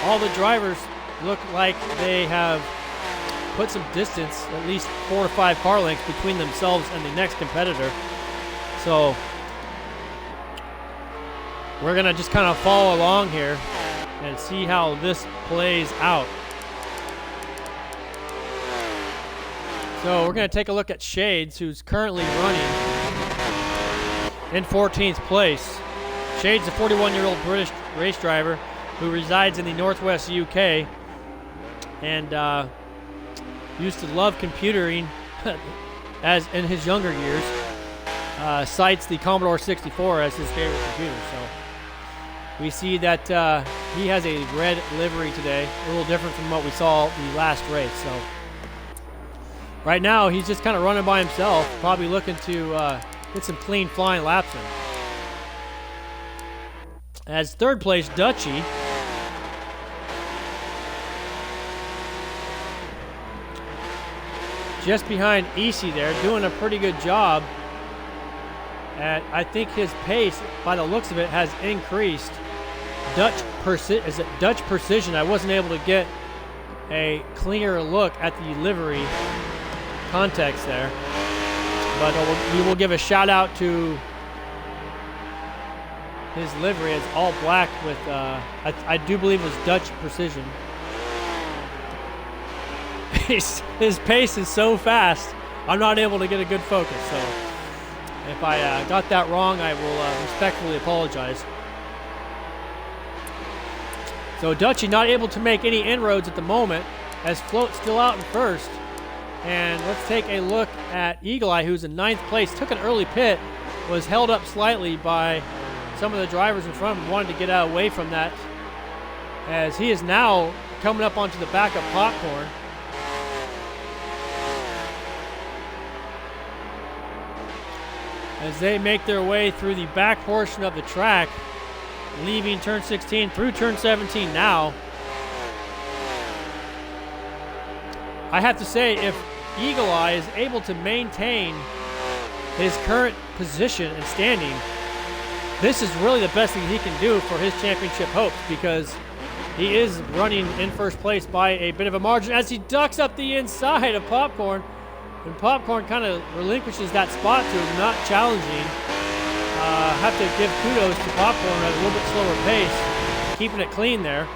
All the drivers look like they have put some distance, at least 4 to 5 car lengths between themselves and the next competitor. So we're going to just kind of follow along here and see how this plays out. So we're going to take a look at Shades, who's currently running in 14th place. Shades, a 41-year-old British race driver who resides in the Northwest UK, and used to love computering as in his younger years. Cites the Commodore 64 as his favorite computer. So we see that he has a red livery today, a little different from what we saw the last race. So right now he's just kind of running by himself, probably looking to get some clean flying laps in. As third place, Dutchy. Just behind Easy there, doing a pretty good job. And I think his pace, by the looks of it, has increased. Dutch Precision. I wasn't able to get a clearer look at the livery context there. But we will give a shout out to his livery. It's all black with, I do believe it was Dutch Precision. His pace is so fast, I'm not able to get a good focus. So if I got that wrong, I will respectfully apologize. So Dutchy not able to make any inroads at the moment, as Float still out in first. And let's take a look at Eagle Eye, who's in 9th place. Took an early pit, was held up slightly by some of the drivers in front of him, wanted to get out away from that, as he is now coming up onto the back of Popcorn. As they make their way through the back portion of the track, leaving turn 16 through turn 17 now. I have to say, if Eagle Eye is able to maintain his current position and standing, this is really the best thing he can do for his championship hopes, because he is running in first place by a bit of a margin as he ducks up the inside of Popcorn. And Popcorn kind of relinquishes that spot to him, not challenging. Have to give kudos to Popcorn at a little bit slower pace, keeping it clean there.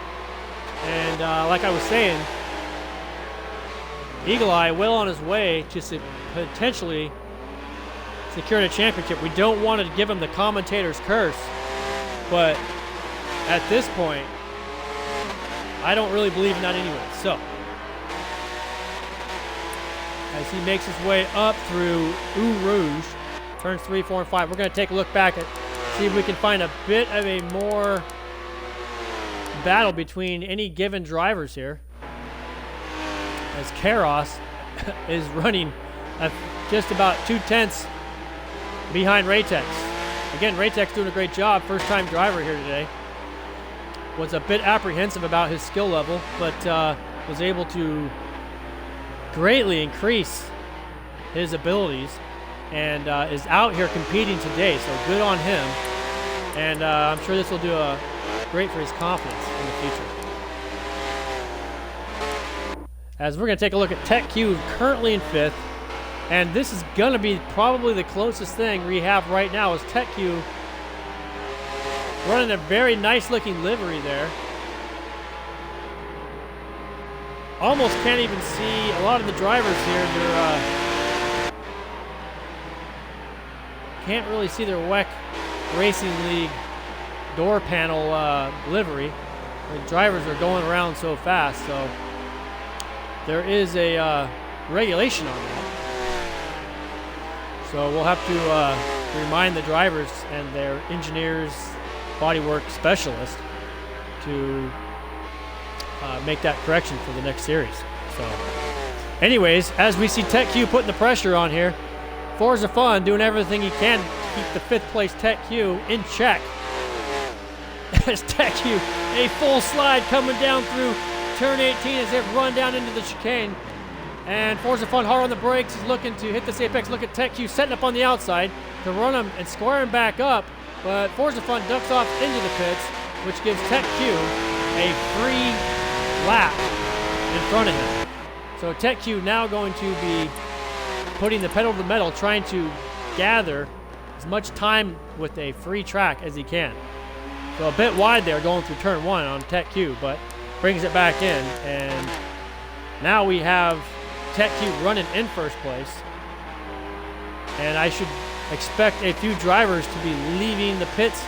And like I was saying, Eagle Eye well on his way to potentially securing a championship. We don't want to give him the commentator's curse, but at this point, I don't really believe in that anyway. So, as he makes his way up through Eau Rouge, turns 3, 4, and 5. We're going to take a look back at, see if we can find a bit of a more battle between any given drivers here. As Karos is running just about 2/10 behind Raytex. Again, Raytex doing a great job. First-time driver here today. Was a bit apprehensive about his skill level, but was able to greatly increase his abilities, and is out here competing today, so good on him. And I'm sure this will do great for his confidence in the future. As we're going to take a look at Tech Q, currently in 5th, and this is going to be probably the closest thing we have right now, is Tech Q running a very nice looking livery there. Almost can't even see a lot of the drivers here. They're can't really see their WEC Racing League door panel livery. The drivers are going around so fast, so there is a regulation on that. So we'll have to remind the drivers and their engineers, bodywork specialists to make that correction for the next series. So anyways, as we see Tech Q putting the pressure on here, Forza Fun doing everything he can to keep the 5th place Tech Q in check. As Tech Q, a full slide coming down through turn 18 as they run down into the chicane. And Forza Fun hard on the brakes, is looking to hit this apex. Look at Tech Q setting up on the outside to run him and square him back up. But Forza Fun ducks off into the pits, which gives Tech Q a free lap in front of him. So Tech Q now going to be putting the pedal to the metal, trying to gather as much time with a free track as he can. So a bit wide there going through turn 1 on Tech Q, but brings it back in. And now we have Tech Q running in first place. And I should expect a few drivers to be leaving the pits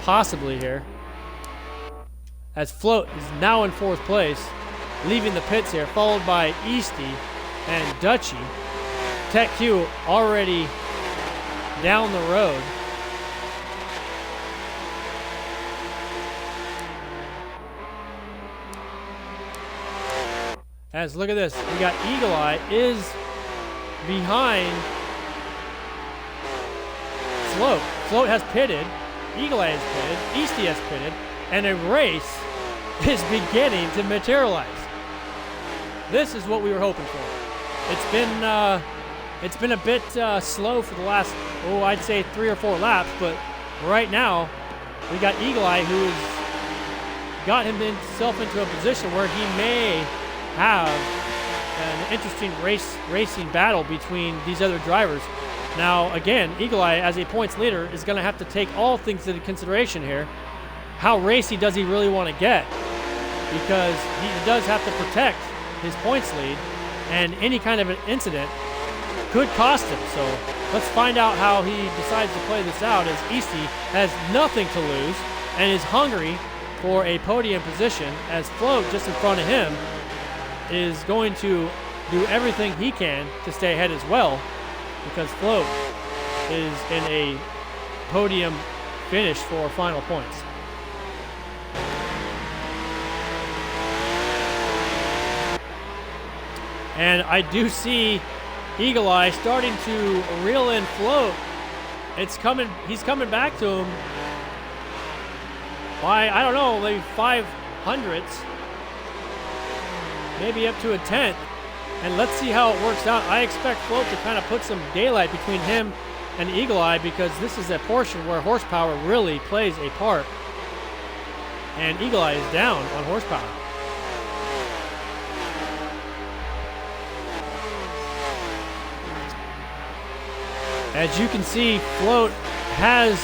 possibly here, as Float is now in 4th place, leaving the pits here, followed by Easty and Dutchy. Tech Q already down the road. As look at this, we got Eagle Eye is behind Float. Float has pitted, Eagle Eye is pitted, Easty has pitted, and a race is beginning to materialize. This is what we were hoping for. It's been a bit slow for the last, I'd say 3 or 4 laps, but right now we got Eagle Eye, who's got himself into a position where he may have an interesting racing battle between these other drivers. Now, again, Eagle Eye, as a points leader, is going to have to take all things into consideration here. How racy does he really want to get? Because he does have to protect his points lead, and any kind of an incident could cost him. So let's find out how he decides to play this out, as Easty has nothing to lose and is hungry for a podium position, as Float, just in front of him, is going to do everything he can to stay ahead as well, because Float is in a podium finish for final points. And I do see Eagle Eye starting to reel in Float. It's coming. He's coming back to him by, I don't know, maybe 500ths, maybe up to a 10th. And let's see how it works out. I expect Float to kind of put some daylight between him and Eagle Eye, because this is a portion where horsepower really plays a part. And Eagle Eye is down on horsepower. As you can see, Float has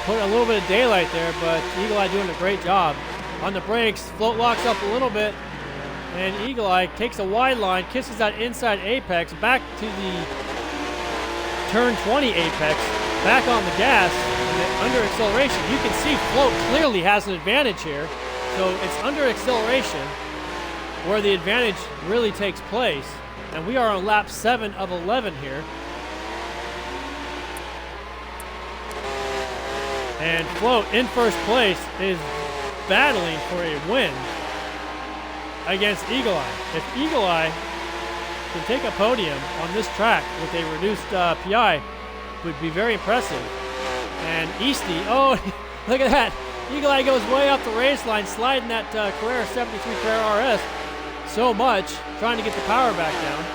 put a little bit of daylight there, but Eagle Eye doing a great job. On the brakes, Float locks up a little bit, and Eagle Eye takes a wide line, kisses that inside apex, back to the turn 20 apex, back on the gas, and under acceleration. You can see Float clearly has an advantage here. So it's under acceleration where the advantage really takes place. And we are on lap 7 of 11 here. And Float in first place is battling for a win against Eagle Eye. If Eagle Eye can take a podium on this track with a reduced PI, would be very impressive. And Easty, oh, look at that. Eagle Eye goes way off the race line, sliding that Carrera 73 Carrera RS so much, trying to get the power back down.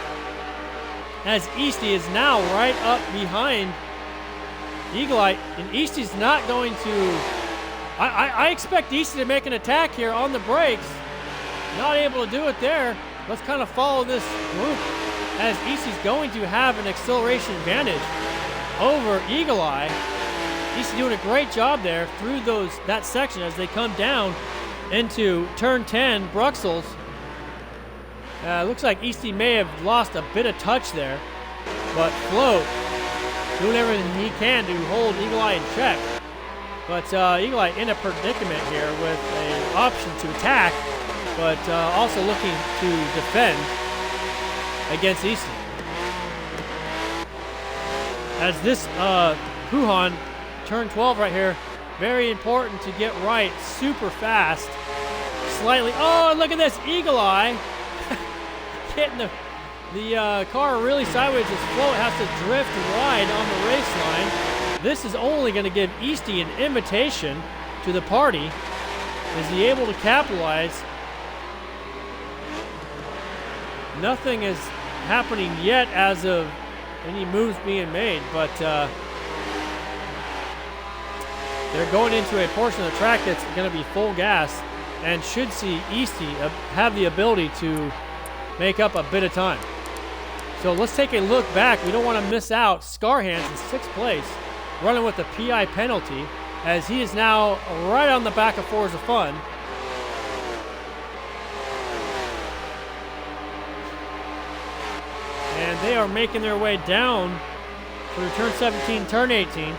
As Easty is now right up behind Eagle Eye, and Easty's not going to, I expect Easty to make an attack here on the brakes. Not able to do it there. Let's kind of follow this group, as Easty's going to have an acceleration advantage over Eagle Eye. Easty doing a great job there through that section as they come down into turn 10, Bruxelles. Looks like Easty may have lost a bit of touch there, but Float doing everything he can to hold Eagle Eye in check. But Eagle Eye in a predicament here with an option to attack, but also looking to defend against Easty. As this Huhan, turn 12 right here, very important to get right, super fast, slightly, oh, look at this, Eagle Eye getting the car really sideways as Float has to drift wide on the race line. This is only going to give Easty an invitation to the party. Is he able to capitalize? Nothing is happening yet as of any moves being made, but they're going into a portion of the track that's going to be full gas and should see Easty have the ability to make up a bit of time. So let's take a look back. We don't want to miss out. Scarhands in 6th place, running with the PI penalty, as he is now right on the back of Forza Fun. And they are making their way down through turn 17, turn 18.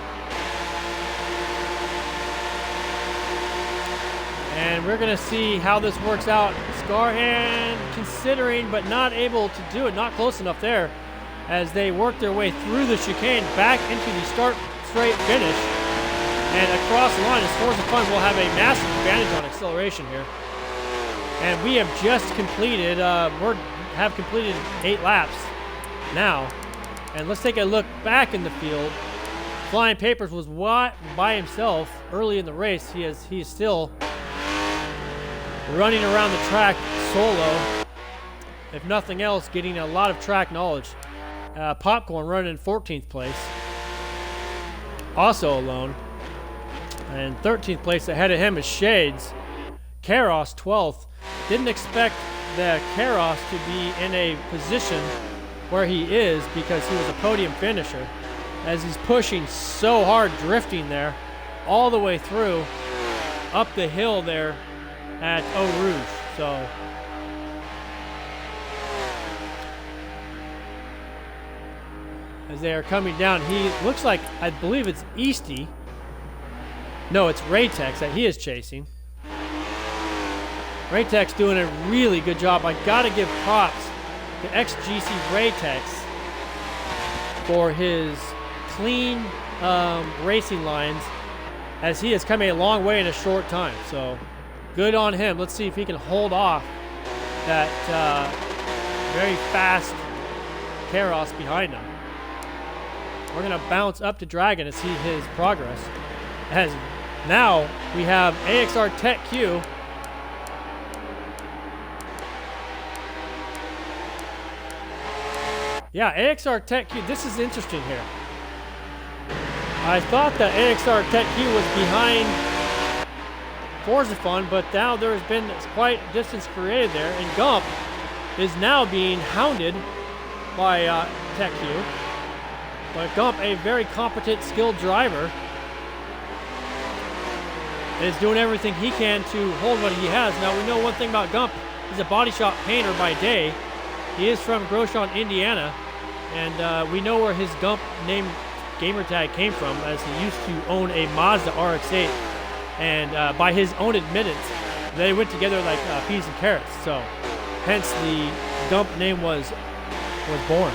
And we're going to see how this works out. Scarhand considering, but not able to do it, not close enough there, as they work their way through the chicane back into the start straight finish. And across the line, as Forza Fun will have a massive advantage on acceleration here. And we have just completed, have completed 8 laps now. And let's take a look back in the field Flying Papers was by himself early in the race. He is still running around the track solo. If nothing else, getting a lot of track knowledge. Popcorn running in 14th place, also alone. And 13th place ahead of him is Shades. Karos 12th. Didn't expect the Karos to be in a position where he is because he was a podium finisher, as he's pushing so hard, drifting there all the way through up the hill there at Eau Rouge. So as they are coming down, he looks like, I believe it's Easty. No, it's Raytex that he is chasing. Raytex doing a really good job. I gotta give props to XGC Raytex for his clean racing lines, as he has come a long way in a short time. So good on him. Let's see if he can hold off that very fast Karos behind him. We're gonna bounce up to Dragon to see his progress. As now we have AXR Tech Q. Yeah, AXR Tech Q. This is interesting here. I thought that AXR Tech Q was behind Forza Fun, but now there has been quite distance created there, and Gump is now being hounded by Tech Q. But Gump, a very competent, skilled driver, is doing everything he can to hold what he has. Now, we know one thing about Gump. He's a body shop painter by day. He is from Grosjean, Indiana, and we know where his Gump name gamertag came from, as he used to own a Mazda RX-8, and by his own admittance, they went together like peas and carrots. So, hence the Gump name was born.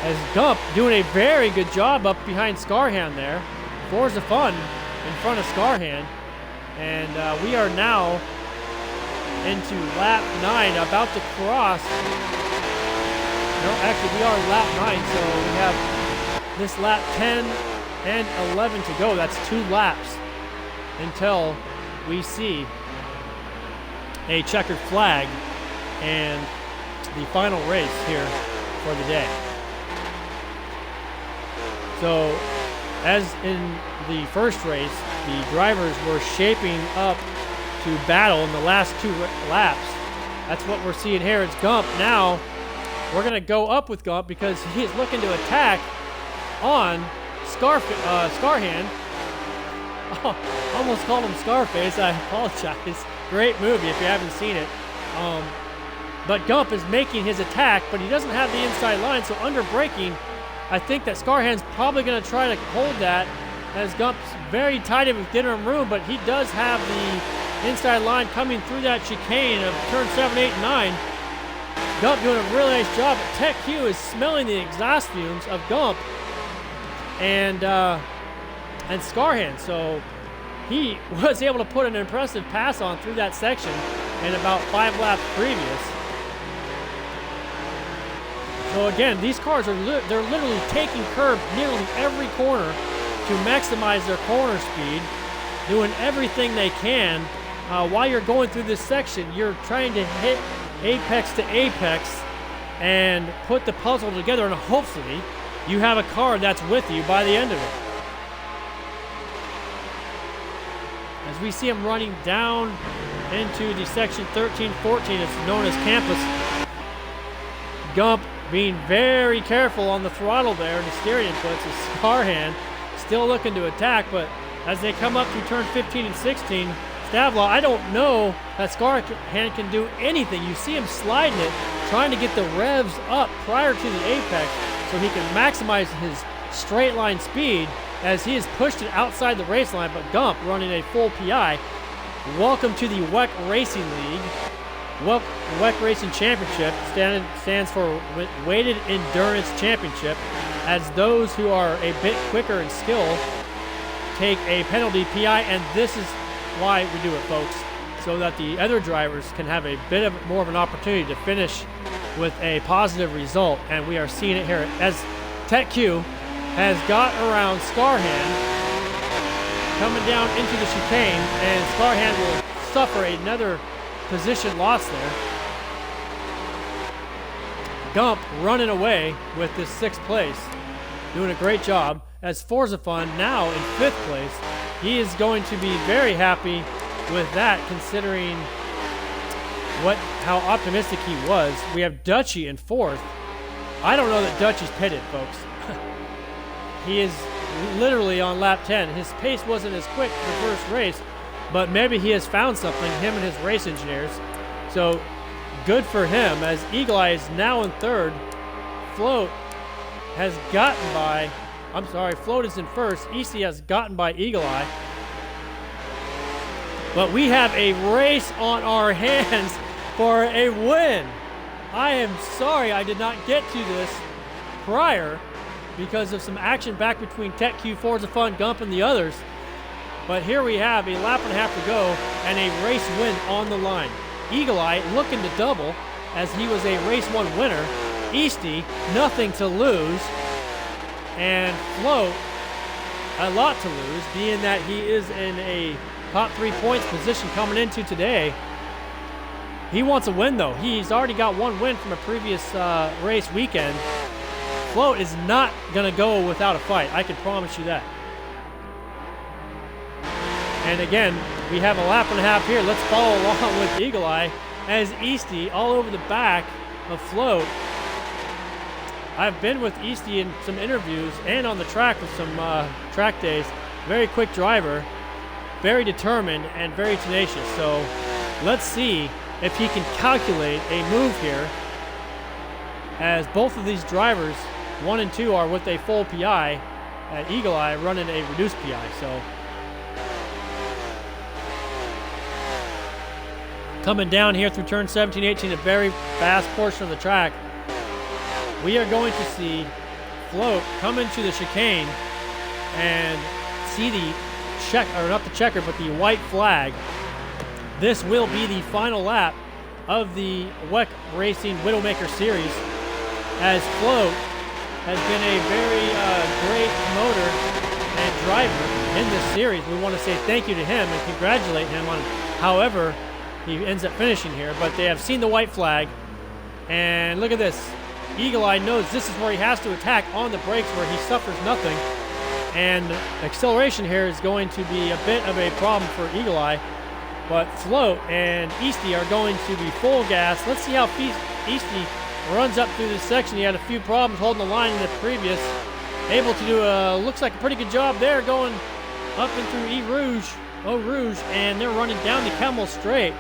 As Gump doing a very good job up behind Scarhand there. Forza Fun in front of Scarhand. And we are now into lap 9, about to cross. No, actually we are lap 9, so we have this lap 10 and 11 to go. That's 2 laps until we see a checkered flag and the final race here for the day. So, as in the first race, the drivers were shaping up to battle in the last 2 laps. That's what we're seeing here. It's Gump. Now, we're going to go up with Gump because he is looking to attack on Scarhand. Oh, almost called him Scarface. I apologize. Great movie if you haven't seen it. But Gump is making his attack, but he doesn't have the inside line, so under braking, I think that Scarhand's probably going to try to hold that, as Gump's very tight with getting him room, but he does have the inside line coming through that chicane of turn 7, 8, and 9. Gump doing a really nice job, but Tech Q is smelling the exhaust fumes of Gump and Scarhand, so he was able to put an impressive pass on through that section in about 5 laps previous. So again, these cars are they're literally taking curb nearly every corner to maximize their corner speed, doing everything they can. While you're going through this section, you're trying to hit apex to apex and put the puzzle together, and hopefully you have a car that's with you by the end of it. As we see him running down into the section 13-14, it's known as Campus. Gump being very careful on the throttle there and the steering inputs, as Scarhand still looking to attack, but as they come up to turn 15 and 16, Stavlaw, I don't know that Scarhand can do anything. You see him sliding it, trying to get the revs up prior to the apex so he can maximize his straight line speed, as he has pushed it outside the race line, but Gump running a full PI. Welcome to the WEC Racing League. WEC Racing Championship stands for Weighted Endurance Championship, as those who are a bit quicker in skill take a penalty PI, and this is why we do it, folks, so that the other drivers can have a bit of more of an opportunity to finish with a positive result. And we are seeing it here as Tech Q has got around Scarhand, coming down into the chicane, and Scarhand will suffer another position loss there. Gump running away with this 6th place, doing a great job. As Forza Fun now in 5th place, he is going to be very happy with that, considering how optimistic he was. We have Dutchy in 4th. I don't know that Dutchy's pitted, folks. He is literally on lap 10. His pace wasn't as quick for the first race, but maybe he has found something, him and his race engineers. So good for him, as Eagle Eye is now in 3rd. Float has gotten by, Float is in 1st. Easty has gotten by Eagle Eye. But we have a race on our hands for a win. I am sorry I did not get to this prior because of some action back between TechQ, Forza Fun, Gump, and the others. But here we have a lap and a half to go and a race win on the line. Eagle Eye looking to double, as he was a race 1 winner. Easty, nothing to lose. And Float, a lot to lose, being that he is in a top 3 points position coming into today. He wants a win, though. He's already got 1 win from a previous race weekend. Float is not going to go without a fight. I can promise you that. And again, we have a lap and a half here. Let's follow along with Eagle Eye as Easty all over the back of Float. I've been with Easty in some interviews and on the track with some track days. Very quick driver, very determined, and very tenacious. So let's see if he can calculate a move here, as both of these drivers, 1 and 2, are with a full PI, at Eagle Eye running a reduced PI. So coming down here through turn 17, 18, a very fast portion of the track, we are going to see Float come into the chicane and see the check, or not the checker, but the white flag. This will be the final lap of the WEC Racing WidowMaker Series, as Float has been a very great promoter and driver in this series. We want to say thank you to him and congratulate him on however he ends up finishing here. But they have seen the white flag, and look at this. Eagle Eye knows this is where he has to attack on the brakes, where he suffers nothing. And acceleration here is going to be a bit of a problem for Eagle Eye. But Float and Easty are going to be full gas. Let's see how Easty runs up through this section. He had a few problems holding the line in the previous. Able to do looks like a pretty good job there, going up and through Eau Rouge, and they're running down the Camel Straight.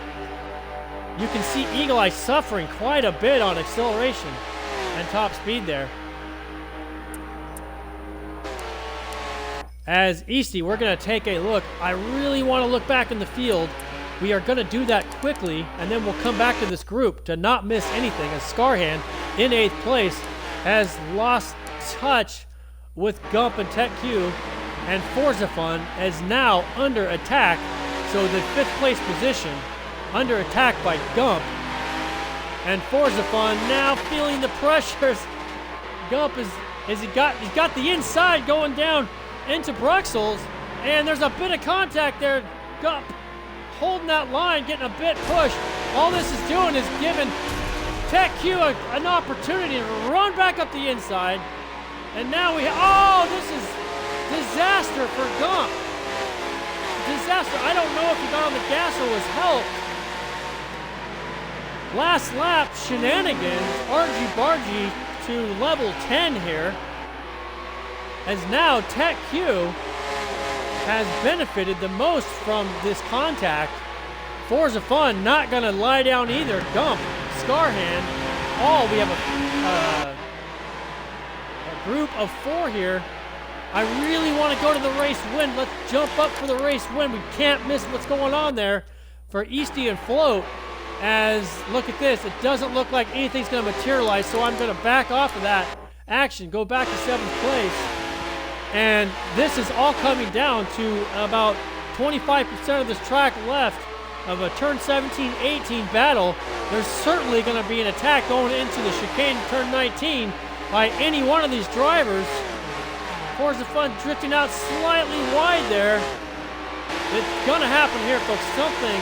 You can see Eagle Eye suffering quite a bit on acceleration and top speed there. As Easty, we're going to take a look. I really want to look back in the field. We are going to do that quickly, and then we'll come back to this group to not miss anything, as Scarhand, in 8th place, has lost touch with Gump and TechQ, and Forza Fun is now under attack. So the 5th place position under attack by Gump, and Forza Fun now feeling the pressures. Gump he's got the inside going down into Bruxelles, and there's a bit of contact there. Gump holding that line, getting a bit pushed. All this is doing is giving TechQ an opportunity to run back up the inside. And now this is disaster for Gump. Disaster. I don't know if he got on the gas or was helped. Last lap shenanigans, argy-bargy to level 10 here. As now TechQ has benefited the most from this contact. Forza Fun not going to lie down either. Gump, Scarhand, we have a group of 4 here. I really want to go to the race win. Let's jump up for the race win. We can't miss what's going on there for Easty and Float. As, look at this, it doesn't look like anything's going to materialize, so I'm going to back off of that action, go back to 7th place. And this is all coming down to about 25% of this track left of a turn 17-18 battle. There's certainly going to be an attack going into the chicane turn 19 by any one of these drivers. Forza Fun drifting out slightly wide there. It's gonna happen here, folks. Something,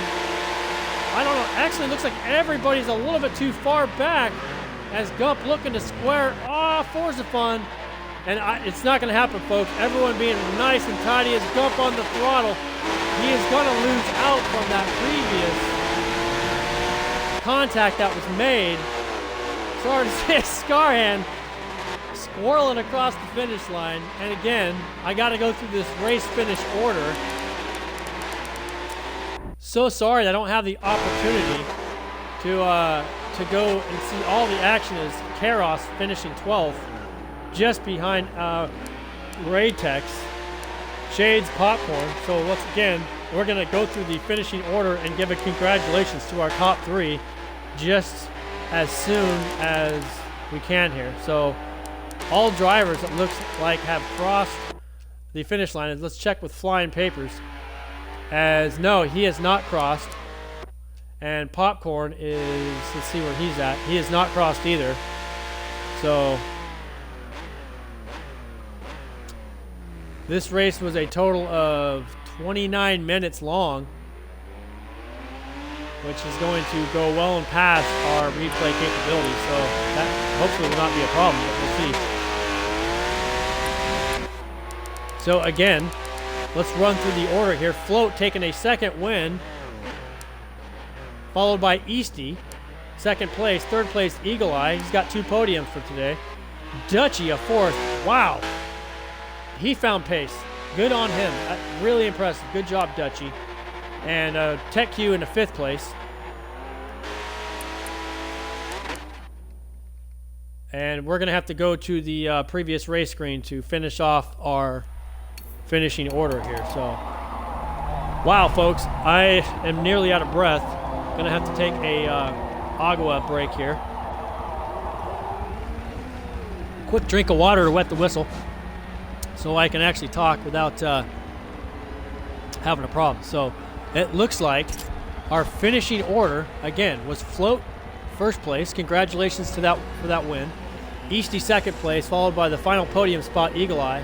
I don't know. Actually, it looks like everybody's a little bit too far back as Gump looking to square off Forza Fun. And it's not gonna happen, folks. Everyone being nice and tidy as Gump on the throttle. He is gonna lose out from that previous contact that was made. Sorry to say, Scarhand squirreling across the finish line. And again, I got to go through this race finish order. So sorry that I don't have the opportunity to go and see all the action as Karos finishing 12th, just behind Raytex, Shades, Popcorn. So once again, we're going to go through the finishing order and give a congratulations to our top three just as soon as we can here. So all drivers, it looks like, have crossed the finish line. And let's check with Flying Papers. As no, he has not crossed. And Popcorn is, let's see where he's at. He has not crossed either. So this race was a total of 29 minutes long, which is going to go well and past our replay capability. So that hopefully will not be a problem, but we'll see. So again, let's run through the order here. Float taking a second win, followed by Easty, second place. Third place, Eagle Eye. He's got 2 podiums for today. Dutchy, a 4th. Wow. He found pace. Good on him. Really impressive. Good job, Dutchy. And Tech Q in the 5th place. And we're going to have to go to the previous race screen to finish off our finishing order here. So, wow, folks. I am nearly out of breath. Going to have to take a agua break here. Quick drink of water to wet the whistle, so I can actually talk without having a problem. So it looks like our finishing order, again, was Float, first place. Congratulations to for that win. Easty, second place, followed by the final podium spot, Eagle Eye.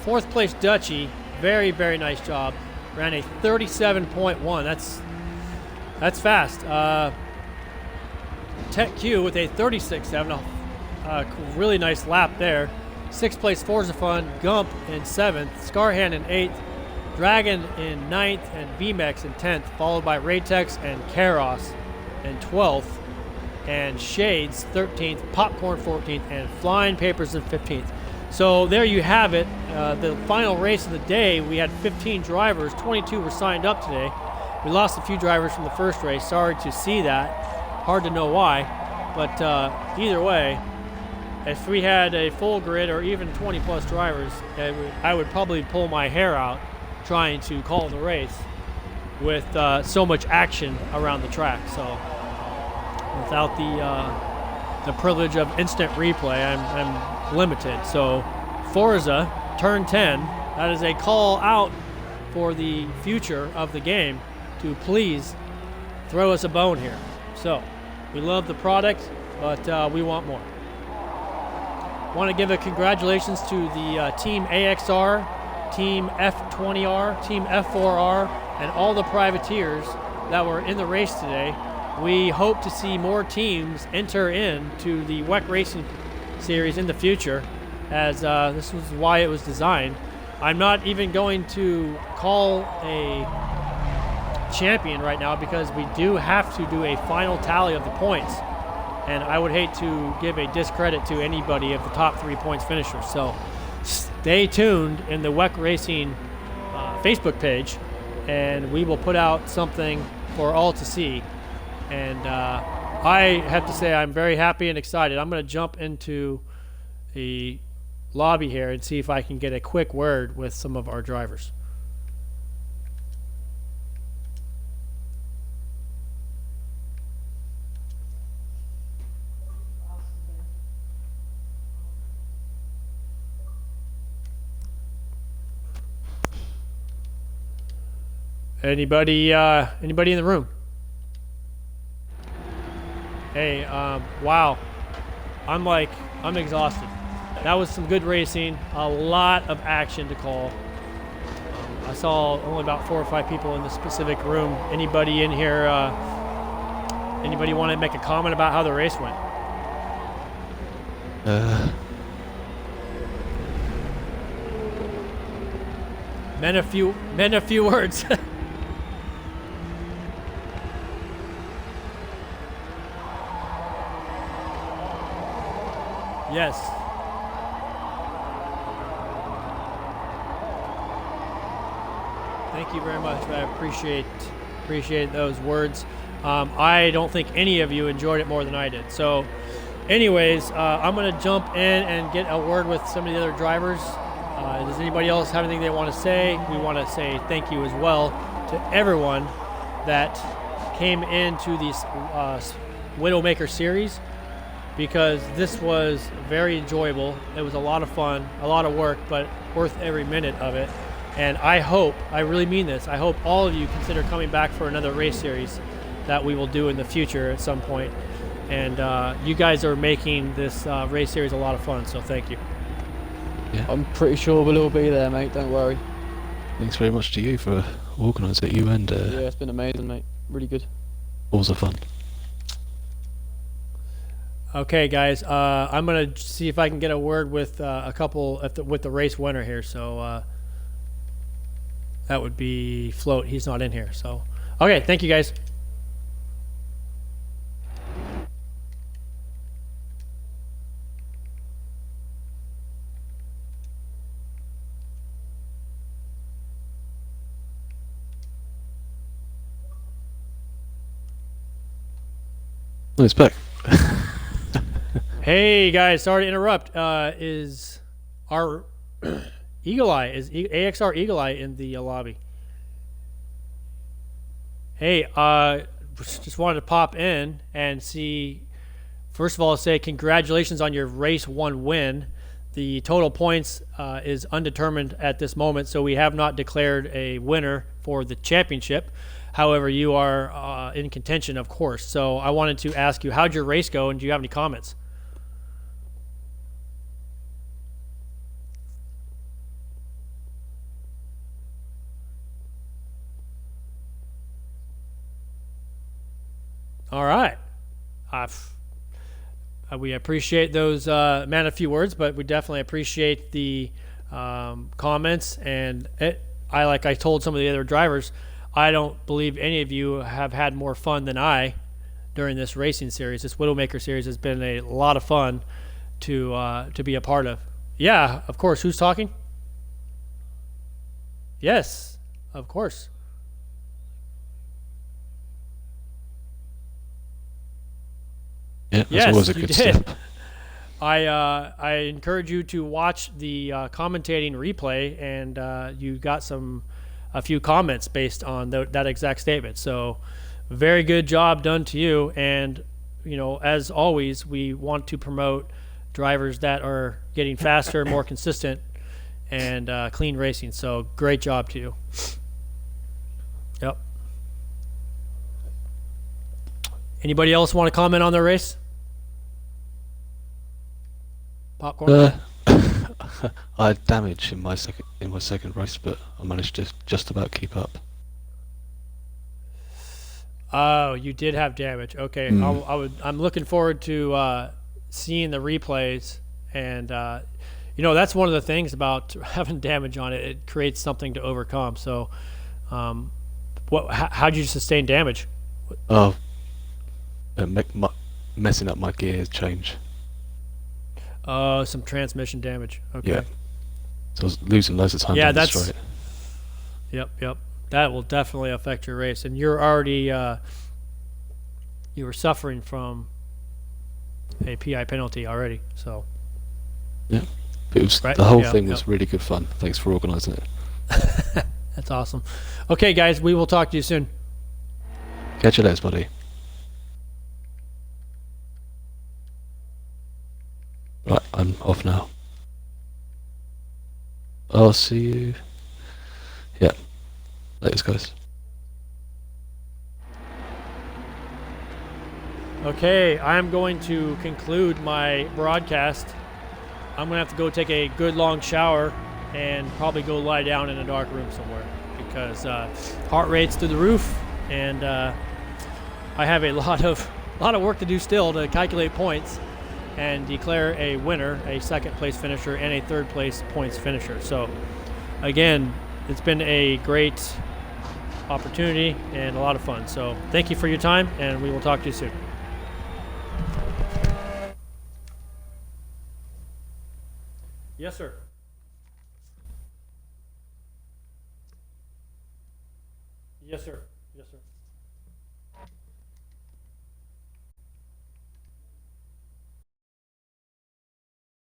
4th place, Dutchy. Very, very nice job. Ran a 37.1. That's fast. Tech Q with a 36.7. A really nice lap there. 6th place, Forza Fun. Gump in 7th. Scarhand in 8th. Dragon in 9th. And VMEX in 10th. Followed by Raytex and Karos in 12th. And Shades 13th. Popcorn 14th. And Flying Papers in 15th. So there you have it. The final race of the day, we had 15 drivers. 22 were signed up today. We lost a few drivers from the first race. Sorry to see that. Hard to know why. But either way, if we had a full grid or even 20 plus drivers, I would probably pull my hair out trying to call the race with so much action around the track. So without the privilege of instant replay, I'm limited. So Forza turn 10, that is a call out for the future of the game to please throw us a bone here. So we love the product, but we want more. Want to give a congratulations to the Team AXR, Team F20R, Team F4R, and all the privateers that were in the race today. We hope to see more teams enter into the WEC Racing Series in the future, as this was why it was designed. I'm not even going to call a champion right now because we do have to do a final tally of the points. And I would hate to give a discredit to anybody of the top 3 points finishers. So stay tuned in the WEC Racing Facebook page, and we will put out something for all to see. And I have to say I'm very happy and excited. I'm going to jump into the lobby here and see if I can get a quick word with some of our drivers. Anybody in the room? Hey, wow. I'm exhausted. that was some good racing. A lot of action to call. I saw only about 4 or 5 people in the specific room. Anybody in here? Anybody want to make a comment about how the race went? Men a few words. Yes. Thank you very much. I appreciate those words. I don't think any of you enjoyed it more than I did. So, anyways, I'm going to jump in and get a word with some of the other drivers. Does anybody else have anything they want to say? We want to say thank you as well to everyone that came into this WidowMaker series, because this was very enjoyable. It was a lot of fun, a lot of work, but worth every minute of it. And I hope, I really mean this, I hope all of you consider coming back for another race series that we will do in the future at some point. And you guys are making this race series a lot of fun, so thank you. Yeah. I'm pretty sure we'll all be there, mate, don't worry. Thanks very much to you for organising it. You and Yeah, it's been amazing, mate. Really good. Balls of fun. Okay, guys, I'm going to see if I can get a word with a couple with the race winner here. So that would be Float. He's not in here. So, okay, thank you, guys. Oh, it's back. Hey guys, sorry to interrupt. Is our Eagle Eye, is AXR Eagle Eye in the lobby? Hey, just wanted to pop in and see. First of all, say congratulations on your race 1 win. The total points is undetermined at this moment, so we have not declared a winner for the championship. However, you are in contention, of course. So I wanted to ask you, how'd your race go, and do you have any comments? All right. We appreciate those, man, a few words, but we definitely appreciate the comments. And like I told some of the other drivers, I don't believe any of you have had more fun than I during this racing series. This WidowMaker series has been a lot of fun to be a part of. Yeah, of course. Who's talking? Yes, of course. Yeah, that's Yes, always a you good did. step. I encourage you to watch the commentating replay, and you got a few comments based on that exact statement. So, very good job done to you. And as always, we want to promote drivers that are getting faster, more consistent, and clean racing. So, great job to you. Yep. Anybody else want to comment on their race? Popcorn? I had damage in my second race, but I managed to just about keep up. Oh, you did have damage. Okay, I'm looking forward to seeing the replays, and that's one of the things about having damage on it. It creates something to overcome. So, how did you sustain damage? Oh, messing up my gear change. Some transmission damage. Okay. Yeah. So I was losing loads of time. Yeah, down the that's. straight. Yep. That will definitely affect your race, and you're already you were suffering from a PI penalty already. So. Yeah. But it was Right? the whole Yeah, thing was really good fun. Thanks for organising it. That's awesome. Okay, guys, we will talk to you soon. Catch you later, buddy. Right, I'm off now. I'll see you. Yeah. Later, guys. Okay, I'm going to conclude my broadcast I'm gonna have to go take a good long shower and probably go lie down in a dark room somewhere because heart rate's through the roof, and I have a lot of work to do still to calculate points and declare a winner, a second place finisher, and a third place points finisher. So again, it's been a great opportunity and a lot of fun. So thank you for your time, and we will talk to you soon. Yes, sir. Yes, sir. Yes, sir.